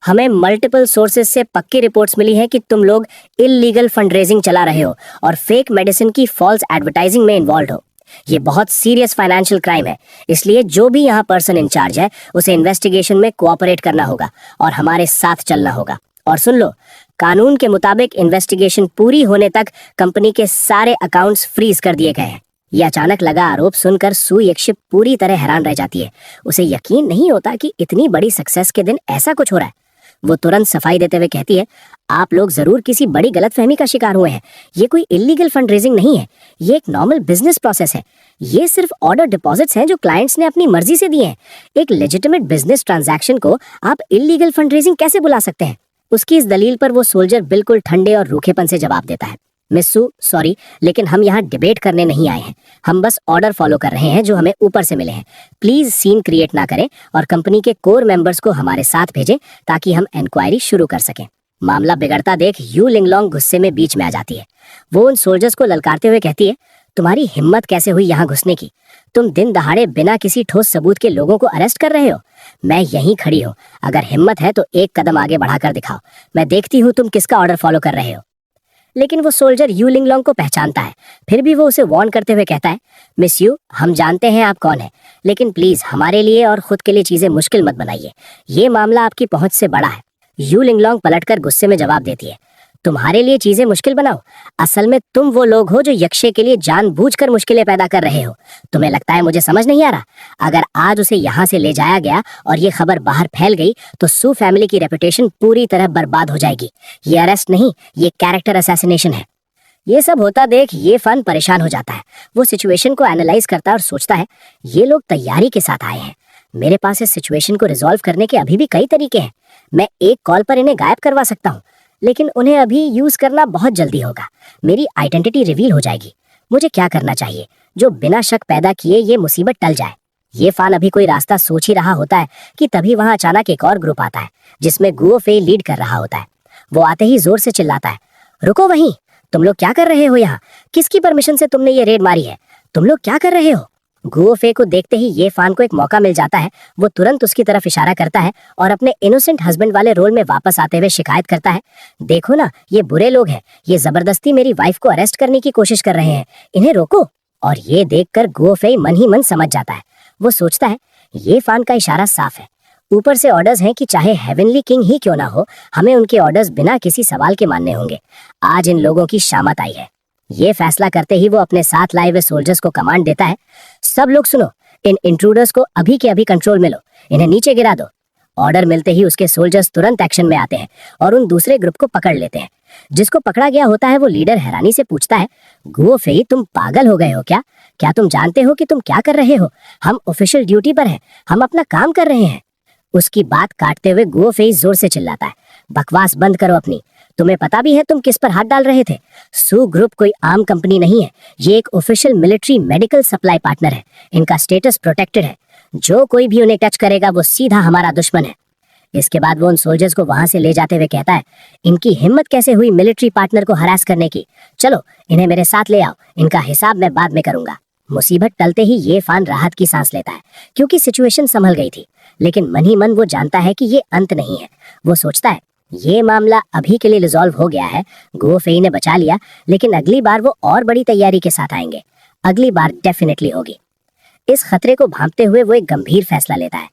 हमें मल्टीपल सोर्सेज से पक्की रिपोर्ट्स मिली हैं कि तुम लोग इल्लीगल फंड रेजिंग चला रहे हो और फेक मेडिसिन की फॉल्स एडवर्टाइजिंग में इन्वॉल्व हो। ये बहुत सीरियस फाइनेंशियल क्राइम है, इसलिए जो भी यहाँ पर्सन इंचार्ज है उसे इन्वेस्टिगेशन में कोऑपरेट करना होगा और हमारे साथ चलना होगा। और सुन लो, कानून के मुताबिक इन्वेस्टिगेशन पूरी होने तक कंपनी के सारे अकाउंट्स फ्रीज कर दिए गए हैं। ये अचानक लगा आरोप सुनकर सू यक्षिप पूरी तरह हैरान रह जाती है। उसे यकीन नहीं होता कि इतनी बड़ी सक्सेस के दिन ऐसा कुछ हो रहा है। वो तुरंत सफाई देते हुए कहती है, आप लोग जरूर किसी बड़ी गलतफहमी का शिकार हुए हैं। ये कोई इलीगल फंड रेजिंग नहीं है, ये एक नॉर्मल बिजनेस प्रोसेस है। ये सिर्फ ऑर्डर डिपॉजिट्स हैं जो क्लाइंट्स ने अपनी मर्जी से दिए हैं। एक लेजिटिमेट बिजनेस ट्रांजैक्शन को आप इलीगल फंड रेजिंग कैसे बुला सकते हैं? उसकी इस दलील पर वो सोल्जर बिल्कुल ठंडे और रूखेपन से जवाब देता है, मिस सू, सॉरी, लेकिन हम यहाँ डिबेट करने नहीं आए हैं। हम बस ऑर्डर फॉलो कर रहे हैं जो हमें ऊपर से मिले हैं। प्लीज सीन क्रिएट ना करें और कंपनी के कोर मेंबर्स को हमारे साथ भेजें ताकि हम इंक्वायरी शुरू कर सकें। मामला बिगड़ता देख यू लिंगलोंग गुस्से में बीच में आ जाती है। वो उन सोल्जर्स को ललकारते हुए कहती है, तुम्हारी हिम्मत कैसे हुई यहाँ घुसने की? तुम दिन दहाड़े बिना किसी ठोस सबूत के लोगों को अरेस्ट कर रहे हो। मैं यहीं खड़ी हूँ, अगर हिम्मत है तो एक कदम आगे बढ़ाकर दिखाओ, मैं देखती हूँ तुम किसका ऑर्डर फॉलो कर रहे हो। लेकिन वो सोल्जर यू लिंगलोंग को पहचानता है, फिर भी वो उसे वार्न करते हुए कहता है, मिस यू, हम जानते हैं आप कौन है, लेकिन प्लीज हमारे लिए और खुद के लिए चीजें मुश्किल मत बनाइए। ये मामला आपकी पहुंच से बड़ा है। यू लिंगलोंग पलटकर गुस्से में जवाब देती है, तुम्हारे लिए चीजें मुश्किल बनाओ? असल में तुम वो लोग हो जो यक्षे के लिए जानबूझकर मुश्किलें पैदा कर रहे हो। तुम्हें लगता है मुझे समझ नहीं आ रहा? अगर आज उसे यहाँ से ले जाया गया और ये खबर बाहर फैल गई तो सू फैमिली की रेपुटेशन पूरी तरह बर्बाद हो जाएगी। ये अरेस्ट नहीं, ये कैरेक्टर असैसिनेशन है। ये सब होता देख ये फन परेशान हो जाता है। वो सिचुएशन को एनालाइज करता है और सोचता है, ये लोग तैयारी के साथ आए हैं। मेरे पास इस सिचुएशन को रिजॉल्व करने के अभी भी कई तरीके हैं। मैं एक कॉल पर इन्हें गायब करवा सकता हूँ, लेकिन उन्हें अभी यूज करना बहुत जल्दी होगा। मेरी आइडेंटिटी रिवील हो जाएगी। मुझे क्या करना चाहिए जो बिना शक पैदा किए ये मुसीबत टल जाए? ये फान अभी कोई रास्ता सोच ही रहा होता है कि तभी वहां अचानक एक और ग्रुप आता है जिसमें गुओ फेई लीड कर रहा होता है। वो आते ही जोर से चिल्लाता है, रुको वहीं, तुम लोग क्या कर रहे हो यहाँ? किसकी परमिशन से तुमने ये रेड मारी है? तुम लोग क्या कर रहे हो? गुओ फे को देखते ही ये फान को एक मौका मिल जाता है। वो तुरंत उसकी तरफ इशारा करता है और अपने इनोसेंट हस्बैंड वाले रोल में वापस आते हुए शिकायत करता है, देखो ना, ये बुरे लोग हैं, ये जबरदस्ती मेरी वाइफ को अरेस्ट करने की कोशिश कर रहे हैं, इन्हें रोको। और ये देखकर गुओ फे मन ही मन समझ जाता है। वो सोचता है, ये फान का इशारा साफ है, ऊपर से ऑर्डर्स हैं कि चाहे हेवनली किंग ही क्यों ना हो, हमें उनके ऑर्डर्स बिना किसी सवाल के मानने होंगे। आज इन लोगों की शामत आई है। ये फैसला करते ही वो अपने साथ लाए हुए सोल्जर्स को कमांड देता है, सब लोग सुनो, इन इंट्रूडर्स को अभी के अभी कंट्रोल में लो, इन्हें नीचे गिरा दो। ऑर्डर मिलते ही उसके सोल्जर्स तुरंत एक्शन में आते हैं और उन दूसरे ग्रुप को पकड़ लेते हैं। जिसको पकड़ा गया होता है वो लीडर हैरानी से पूछता है, गुओ फेई, तुम पागल हो गए हो क्या? क्या तुम जानते हो कि तुम क्या कर रहे हो? हम ऑफिशियल ड्यूटी पर हैं, हम अपना काम कर रहे हैं। उसकी बात काटते हुए गुओ फेई जोर से चिल्लाता है, बकवास बंद करो अपनी। तुम्हें पता भी है तुम किस पर हाथ डाल रहे थे? सू ग्रुप कोई आम कंपनी नहीं है, ये एक official military medical supply partner है। इनका स्टेटस प्रोटेक्टेड है। जो कोई भी उन्हें टच करेगा वो सीधा हमारा दुश्मन है। इसके बाद वो उन सोल्जर्स को वहां से ले जाते हुए कहता है, इनकी हिम्मत कैसे हुई मिलिट्री पार्टनर को हरास करने की? चलो इन्हें मेरे साथ ले आओ, इनका हिसाब मैं बाद में करूंगा। मुसीबत टलते ही ये फान राहत की सांस लेता है क्योंकि सिचुएशन संभल गई थी, लेकिन मन ही मन वो जानता है कि ये अंत नहीं है। वो सोचता है, ये मामला अभी के लिए रिजॉल्व हो गया है, गुओ फेई ने बचा लिया, लेकिन अगली बार वो और बड़ी तैयारी के साथ आएंगे। अगली बार डेफिनेटली होगी। इस खतरे को भांपते हुए वो एक गंभीर फैसला लेता है,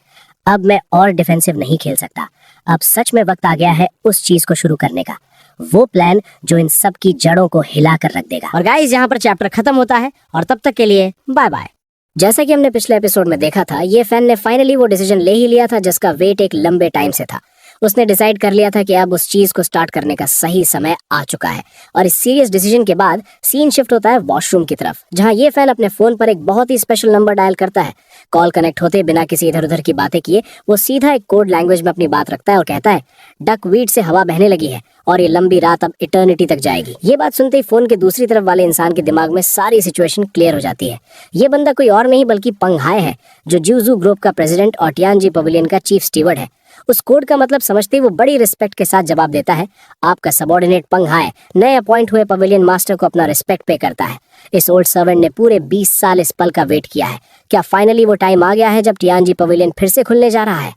अब मैं और डिफेंसिव नहीं खेल सकता। अब सच में वक्त आ गया है उस चीज को शुरू करने का, वो प्लान जो इन सब की जड़ों को हिला कर रख देगा। और गाइस, यहाँ पर चैप्टर खत्म होता है और तब तक के लिए बाय बाय। जैसा कि हमने पिछले एपिसोड में देखा था, ये फैन ने फाइनली वो डिसीजन ले ही लिया था जिसका वेट एक लंबे टाइम से था। उसने डिसाइड कर लिया था कि अब उस चीज को स्टार्ट करने का सही समय आ चुका है। और इस सीरियस डिसीजन के बाद सीन शिफ्ट होता है वॉशरूम की तरफ, जहां ये फैन अपने फोन पर एक बहुत ही स्पेशल नंबर डायल करता है। कॉल कनेक्ट होते बिना किसी इधर उधर की बातें किए वो सीधा एक कोड लैंग्वेज में अपनी बात रखता है और कहता है, डकवीट से हवा बहने लगी है और ये लंबी रात अब इटर्निटी तक जाएगी। ये बात सुनते ही फोन के दूसरी तरफ वाले इंसान के दिमाग में सारी सिचुएशन क्लियर हो जाती है। ये बंदा कोई और नहीं बल्कि पंगहाय है, जो ज्यूजू ग्रुप का प्रेसिडेंट और टियानजी पवेलियन का चीफ स्टीवर्ड है। उस कोड का मतलब समझते ही वो बड़ी रिस्पेक्ट के साथ जवाब देता है, आपका सबॉर्डिनेट पंघाय नए अपॉइंट हुए पवेलियन मास्टर को अपना रिस्पेक्ट पे करता है। इस ओल्ड सर्वेंट ने पूरे 20 साल इस पल का वेट किया है। क्या फाइनली वो टाइम आ गया है जब टियानजी पवेलियन फिर से खुलने जा रहा है?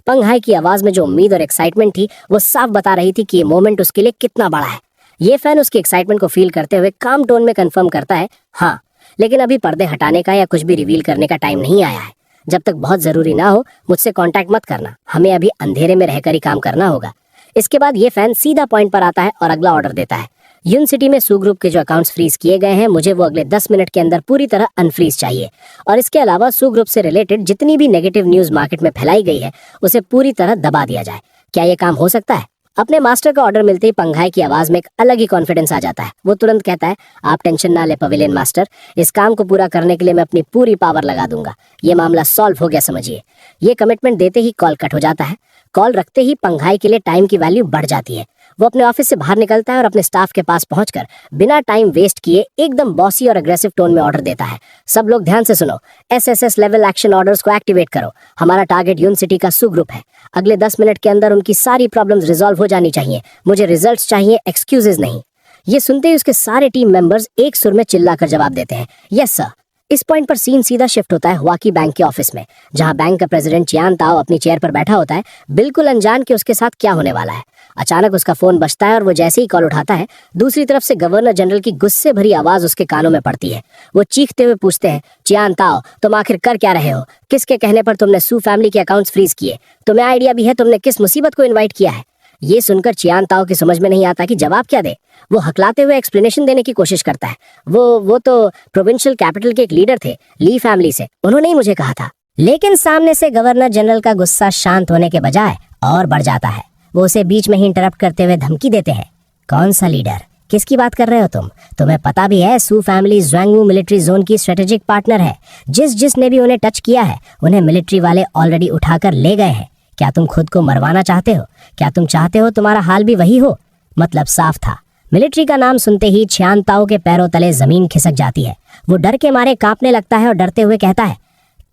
पंघाई की आवाज में जो उम्मीद और एक्साइटमेंट थी वो साफ बता रही थी कि ये मोमेंट उसके लिए कितना बड़ा है। ये फैन उसकी एक्साइटमेंट को फील करते हुए काम टोन में कंफर्म करता है, हाँ, लेकिन अभी पर्दे हटाने का या कुछ भी रिवील करने का टाइम नहीं आया है। जब तक बहुत जरूरी ना हो मुझसे कांटेक्ट मत करना, हमें अभी अंधेरे में रहकर ही काम करना होगा। इसके बाद ये फैन सीधा पॉइंट पर आता है और अगला ऑर्डर देता है। यून सिटी में सू ग्रुप के जो अकाउंट्स फ्रीज किए गए हैं, मुझे वो अगले 10 मिनट के अंदर पूरी तरह अनफ्रीज चाहिए। और इसके अलावा सू ग्रुप से रिलेटेड जितनी भी नेगेटिव न्यूज मार्केट में फैलाई गई है उसे पूरी तरह दबा दिया जाए। क्या ये काम हो सकता है? अपने मास्टर का ऑर्डर मिलते ही पंघाई की आवाज में एक अलग ही कॉन्फिडेंस आ जाता है। वो तुरंत कहता है, आप टेंशन ना ले पवेलियन मास्टर, इस काम को पूरा करने के लिए मैं अपनी पूरी पावर लगा दूंगा। ये मामला सॉल्व हो गया समझिए। ये कमिटमेंट देते ही कॉल कट हो जाता है। कॉल रखते ही पंघाई के लिए टाइम की वैल्यू बढ़ जाती है। वो अपने ऑफिस से बाहर निकलता है और अपने स्टाफ के पास पहुंचकर बिना टाइम वेस्ट किए एकदम बॉसी और अग्रेसिव टोन में ऑर्डर देता है, सब लोग ध्यान से सुनो, SSS लेवल एक्शन ऑर्डर्स को एक्टिवेट करो। हमारा टारगेट यून सिटी का सू ग्रुप है। अगले 10 मिनट के अंदर उनकी सारी प्रॉब्लम्स रिजॉल्व हो जानी चाहिए। मुझे रिजल्ट्स चाहिए, एक्सक्यूजेज नहीं। ये सुनते ही उसके सारे टीम मेंबर्स एक सुर में चिल्लाकर जवाब देते हैं, यस सर। इस पॉइंट पर सीन सीधा शिफ्ट होता है हुआकी बैंक के ऑफिस में, जहां बैंक का प्रेसिडेंट चियान ताओ अपनी चेयर पर बैठा होता है, बिल्कुल अनजान कि उसके साथ क्या होने वाला है। अचानक उसका फोन बजता है और वो जैसे ही कॉल उठाता है, दूसरी तरफ से गवर्नर जनरल की गुस्से भरी आवाज उसके कानों में पड़ती है। वो चीखते हुए पूछते हैं, चियान ताओ, तुम आखिर कर क्या रहे हो? किसके कहने पर तुमने सू फैमिली के अकाउंट्स फ्रीज किए? तुम्हें आइडिया भी है तुमने किस मुसीबत को इन्वाइट किया है? ये सुनकर चियान ताओ की समझ में नहीं आता कि जवाब क्या दे। वो हकलाते हुए एक्सप्लेनेशन देने की कोशिश करता है, वो तो प्रोविंशियल कैपिटल के एक लीडर थे, ली फैमिली से, उन्होंने ही मुझे कहा था। लेकिन सामने से गवर्नर जनरल का गुस्सा शांत होने के बजाय और बढ़ जाता है। वो उसे बीच में ही इंटरप्ट करते हुए धमकी देते हैं, कौन सा लीडर? किसकी बात कर रहे हो तुम? तुम्हें पता भी है सू फैमिली ज़्वांगवू मिलिट्री जोन की स्ट्रेटेजिक पार्टनर है। जिसने भी उन्हें टच किया है उन्हें मिलिट्री वाले ऑलरेडी उठाकर ले गए हैं। क्या तुम खुद को मरवाना चाहते हो? क्या तुम चाहते हो तुम्हारा हाल भी वही हो? मतलब साफ था। मिलिट्री का नाम सुनते ही चियान ताओ के पैरों तले जमीन खिसक जाती है। वो डर के मारे कांपने लगता है और डरते हुए कहता है,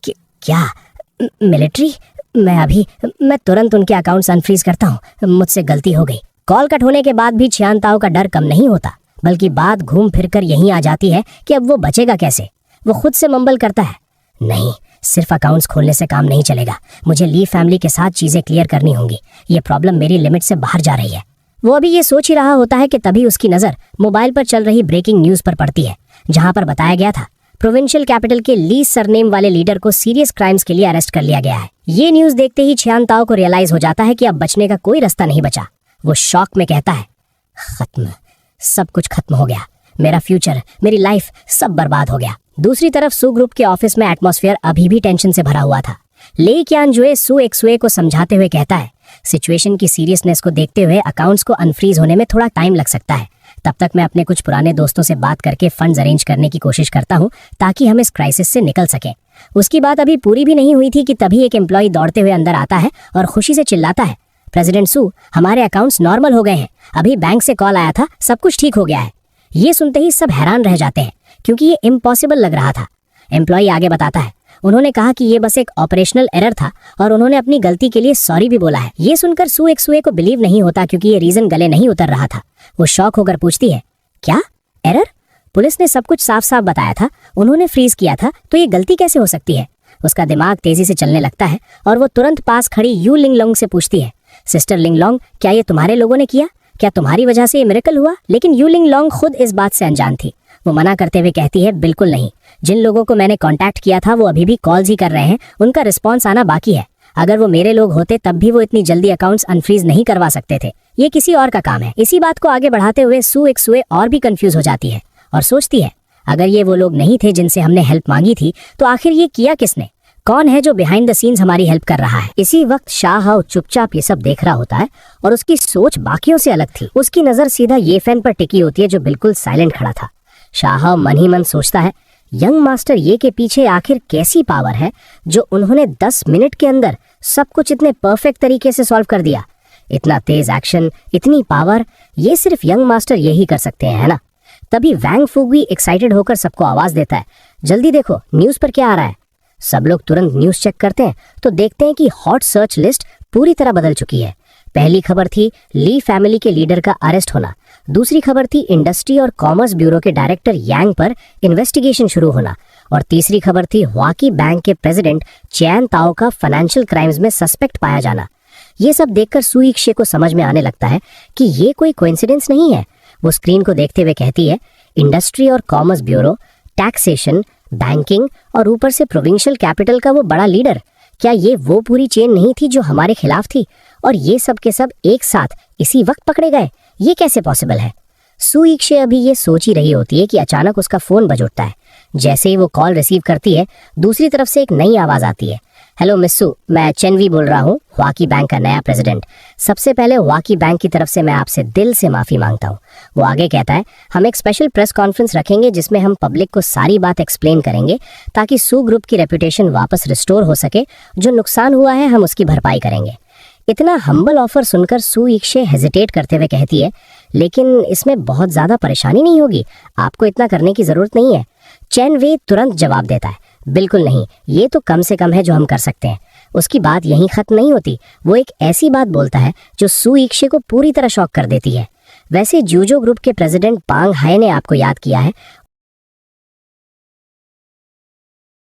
क्या मिलिट्री? मैं तुरंत उनके अकाउंट्स अनफ्रीज करता हूँ, मुझसे गलती हो गई। कॉल कट होने के बाद भी चियान ताओ का डर कम नहीं होता, बल्कि बात घूम फिर कर यहीं आ जाती है कि अब वो बचेगा कैसे। वो खुद से मंबल करता है, नहीं, सिर्फ अकाउंट्स खोलने से काम नहीं चलेगा, मुझे ली फैमिली के साथ चीजें क्लियर करनी होंगी। ये प्रॉब्लम मेरी लिमिट से बाहर जा रही है। वो अभी ये सोच ही रहा होता है कि तभी उसकी नजर मोबाइल पर चल रही ब्रेकिंग न्यूज पर पड़ती है, जहां पर बताया गया था प्रोविंशियल कैपिटल के ली सरनेम वाले लीडर को सीरियस क्राइम्स के लिए अरेस्ट कर लिया गया है। ये न्यूज देखते ही चियान ताओ को रियलाइज हो जाता है कि अब बचने का कोई रास्ता नहीं बचा। वो शॉक में कहता है, खत्म, सब कुछ खत्म हो गया, मेरा फ्यूचर, मेरी लाइफ, सब बर्बाद हो गया। दूसरी तरफ सू ग्रुप के ऑफिस में एटमॉस्फेयर अभी भी टेंशन से भरा हुआ था। ले क्यानजुए सू एक्सुए को समझाते हुए कहता है, सिचुएशन की सीरियसनेस को देखते हुए अकाउंट्स को अनफ्रीज होने में थोड़ा टाइम लग सकता है। तब तक मैं अपने कुछ पुराने दोस्तों से बात करके फंड्स अरेंज करने की कोशिश करता हूँ ताकि हम इस क्राइसिस से निकल सकें। उसकी बात अभी पूरी भी नहीं हुई थी कि तभी एक एम्प्लॉय दौड़ते हुए अंदर आता है और खुशी से चिल्लाता है, प्रेसिडेंट सू, हमारे अकाउंट्स नॉर्मल हो गए हैं, अभी बैंक से कॉल आया था, सब कुछ ठीक हो गया है। ये सुनते ही सब हैरान रह जाते हैं क्योंकि ये इम्पॉसिबल लग रहा था। एम्प्लॉय आगे बताता है, उन्होंने कहा कि ये बस एक ऑपरेशनल एरर था और उन्होंने अपनी गलती के लिए सॉरी भी बोला है। ये सुनकर सू एक्सुए को बिलीव नहीं होता क्योंकि ये रीजन गले नहीं उतर रहा था। वो शॉक होकर पूछती है, क्या एरर? पुलिस ने सब कुछ साफ साफ बताया था, उन्होंने फ्रीज किया था, तो ये गलती कैसे हो सकती है? उसका दिमाग तेजी से चलने लगता है और वो तुरंत पास खड़ी यू लिंगलोंग से पूछती है, सिस्टर लिंगलोंग, क्या ये तुम्हारे लोगों ने किया? क्या तुम्हारी वजह से ये मिरेकल हुआ? लेकिन यू लिंगलोंग खुद इस बात से अनजान थी। वो मना करते हुए कहती है, बिल्कुल नहीं, जिन लोगों को मैंने कांटेक्ट किया था वो अभी भी कॉल्स ही कर रहे हैं, उनका रिस्पॉन्स आना बाकी है। अगर वो मेरे लोग होते तब भी वो इतनी जल्दी अकाउंट्स अनफ्रीज नहीं करवा सकते थे, ये किसी और का काम है। इसी बात को आगे बढ़ाते हुए सू एक्सुए और भी कंफ्यूज हो जाती है और सोचती है, अगर ये वो लोग नहीं थे जिनसे हमने हेल्प मांगी थी तो आखिर ये किया किसने? कौन है जो बिहाइंड द सीन्स हमारी हेल्प कर रहा है? इसी वक्त शाह हाओ चुपचाप ये सब देख रहा होता है और उसकी सोच बाकियों से अलग थी। उसकी नजर सीधा ये फैन पर टिकी होती है जो बिल्कुल साइलेंट खड़ा था। शाह हाओ मन ही मन सोचता है, यंग मास्टर ये के पीछे आखिर कैसी पावर है जो उन्होंने 10 मिनट के अंदर सब कुछ इतने परफेक्ट तरीके से सॉल्व कर दिया। इतना तेज एक्शन, इतनी पावर, ये सिर्फ यंग मास्टर यही कर सकते हैं, है ना? तभी वैंग फुगवी एक्साइटेड होकर सबको आवाज देता है, जल्दी देखो न्यूज पर क्या आ रहा है। सब लोग तुरंत न्यूज चेक करते हैं तो देखते हैं कि हॉट सर्च लिस्ट पूरी तरह बदल चुकी है। पहली खबर थी ली फैमिली के लीडर का अरेस्ट होना, दूसरी खबर थी इंडस्ट्री और कॉमर्स ब्यूरो के डायरेक्टर यांग पर इन्वेस्टिगेशन शुरू होना, और तीसरी खबर थी ह्वाकी बैंक के प्रेसिडेंट चैन ताओ का फाइनेंशियल क्राइम्स में सस्पेक्ट पाया जाना। ये सब देखकर सू यिक्शे को समझ में आने लगता है कि ये कोई कोइंसिडेंस नहीं है। वो स्क्रीन को देखते हुए कहती है, इंडस्ट्री और कॉमर्स ब्यूरो, टैक्सेशन, बैंकिंग और ऊपर से प्रोविंशियल कैपिटल का वो बड़ा लीडर, क्या ये वो पूरी चेन नहीं थी जो हमारे खिलाफ थी? और ये सब के सब एक साथ इसी वक्त पकड़े गए, ये कैसे पॉसिबल है? सू यिक्शे अभी ये सोच ही रही होती है कि अचानक उसका फोन बज उठता है। जैसे ही वो कॉल रिसीव करती है, दूसरी तरफ से एक नई आवाज आती है। हेलो मिस सू, मैं चेनवी बोल रहा हूँ, ह्वाकी बैंक का नया प्रेसिडेंट। सबसे पहले ह्वाकी बैंक की तरफ से मैं आपसे दिल से माफी मांगता हूँ। वो आगे कहता है, हम एक स्पेशल प्रेस कॉन्फ्रेंस रखेंगे जिसमें हम पब्लिक को सारी बात एक्सप्लेन करेंगे ताकि सू ग्रुप की रेपुटेशन वापस रिस्टोर हो सके। जो नुकसान हुआ है हम उसकी भरपाई करेंगे। इतना हम्बल ऑफर सुनकर सू यिक्शे हेजिटेट करते हुए कहती है, लेकिन इसमें बहुत ज्यादा परेशानी नहीं होगी, आपको इतना करने की जरूरत नहीं है। चैन वे तुरंत जवाब देता है, बिल्कुल नहीं, ये तो कम से कम है जो हम कर सकते हैं। उसकी बात यहीं खत्म नहीं होती। वो एक ऐसी बात बोलता है जो सू यिक्शे को पूरी तरह शॉक कर देती है। वैसे जूजो ग्रुप के प्रेसिडेंट पांग हाय ने आपको याद किया है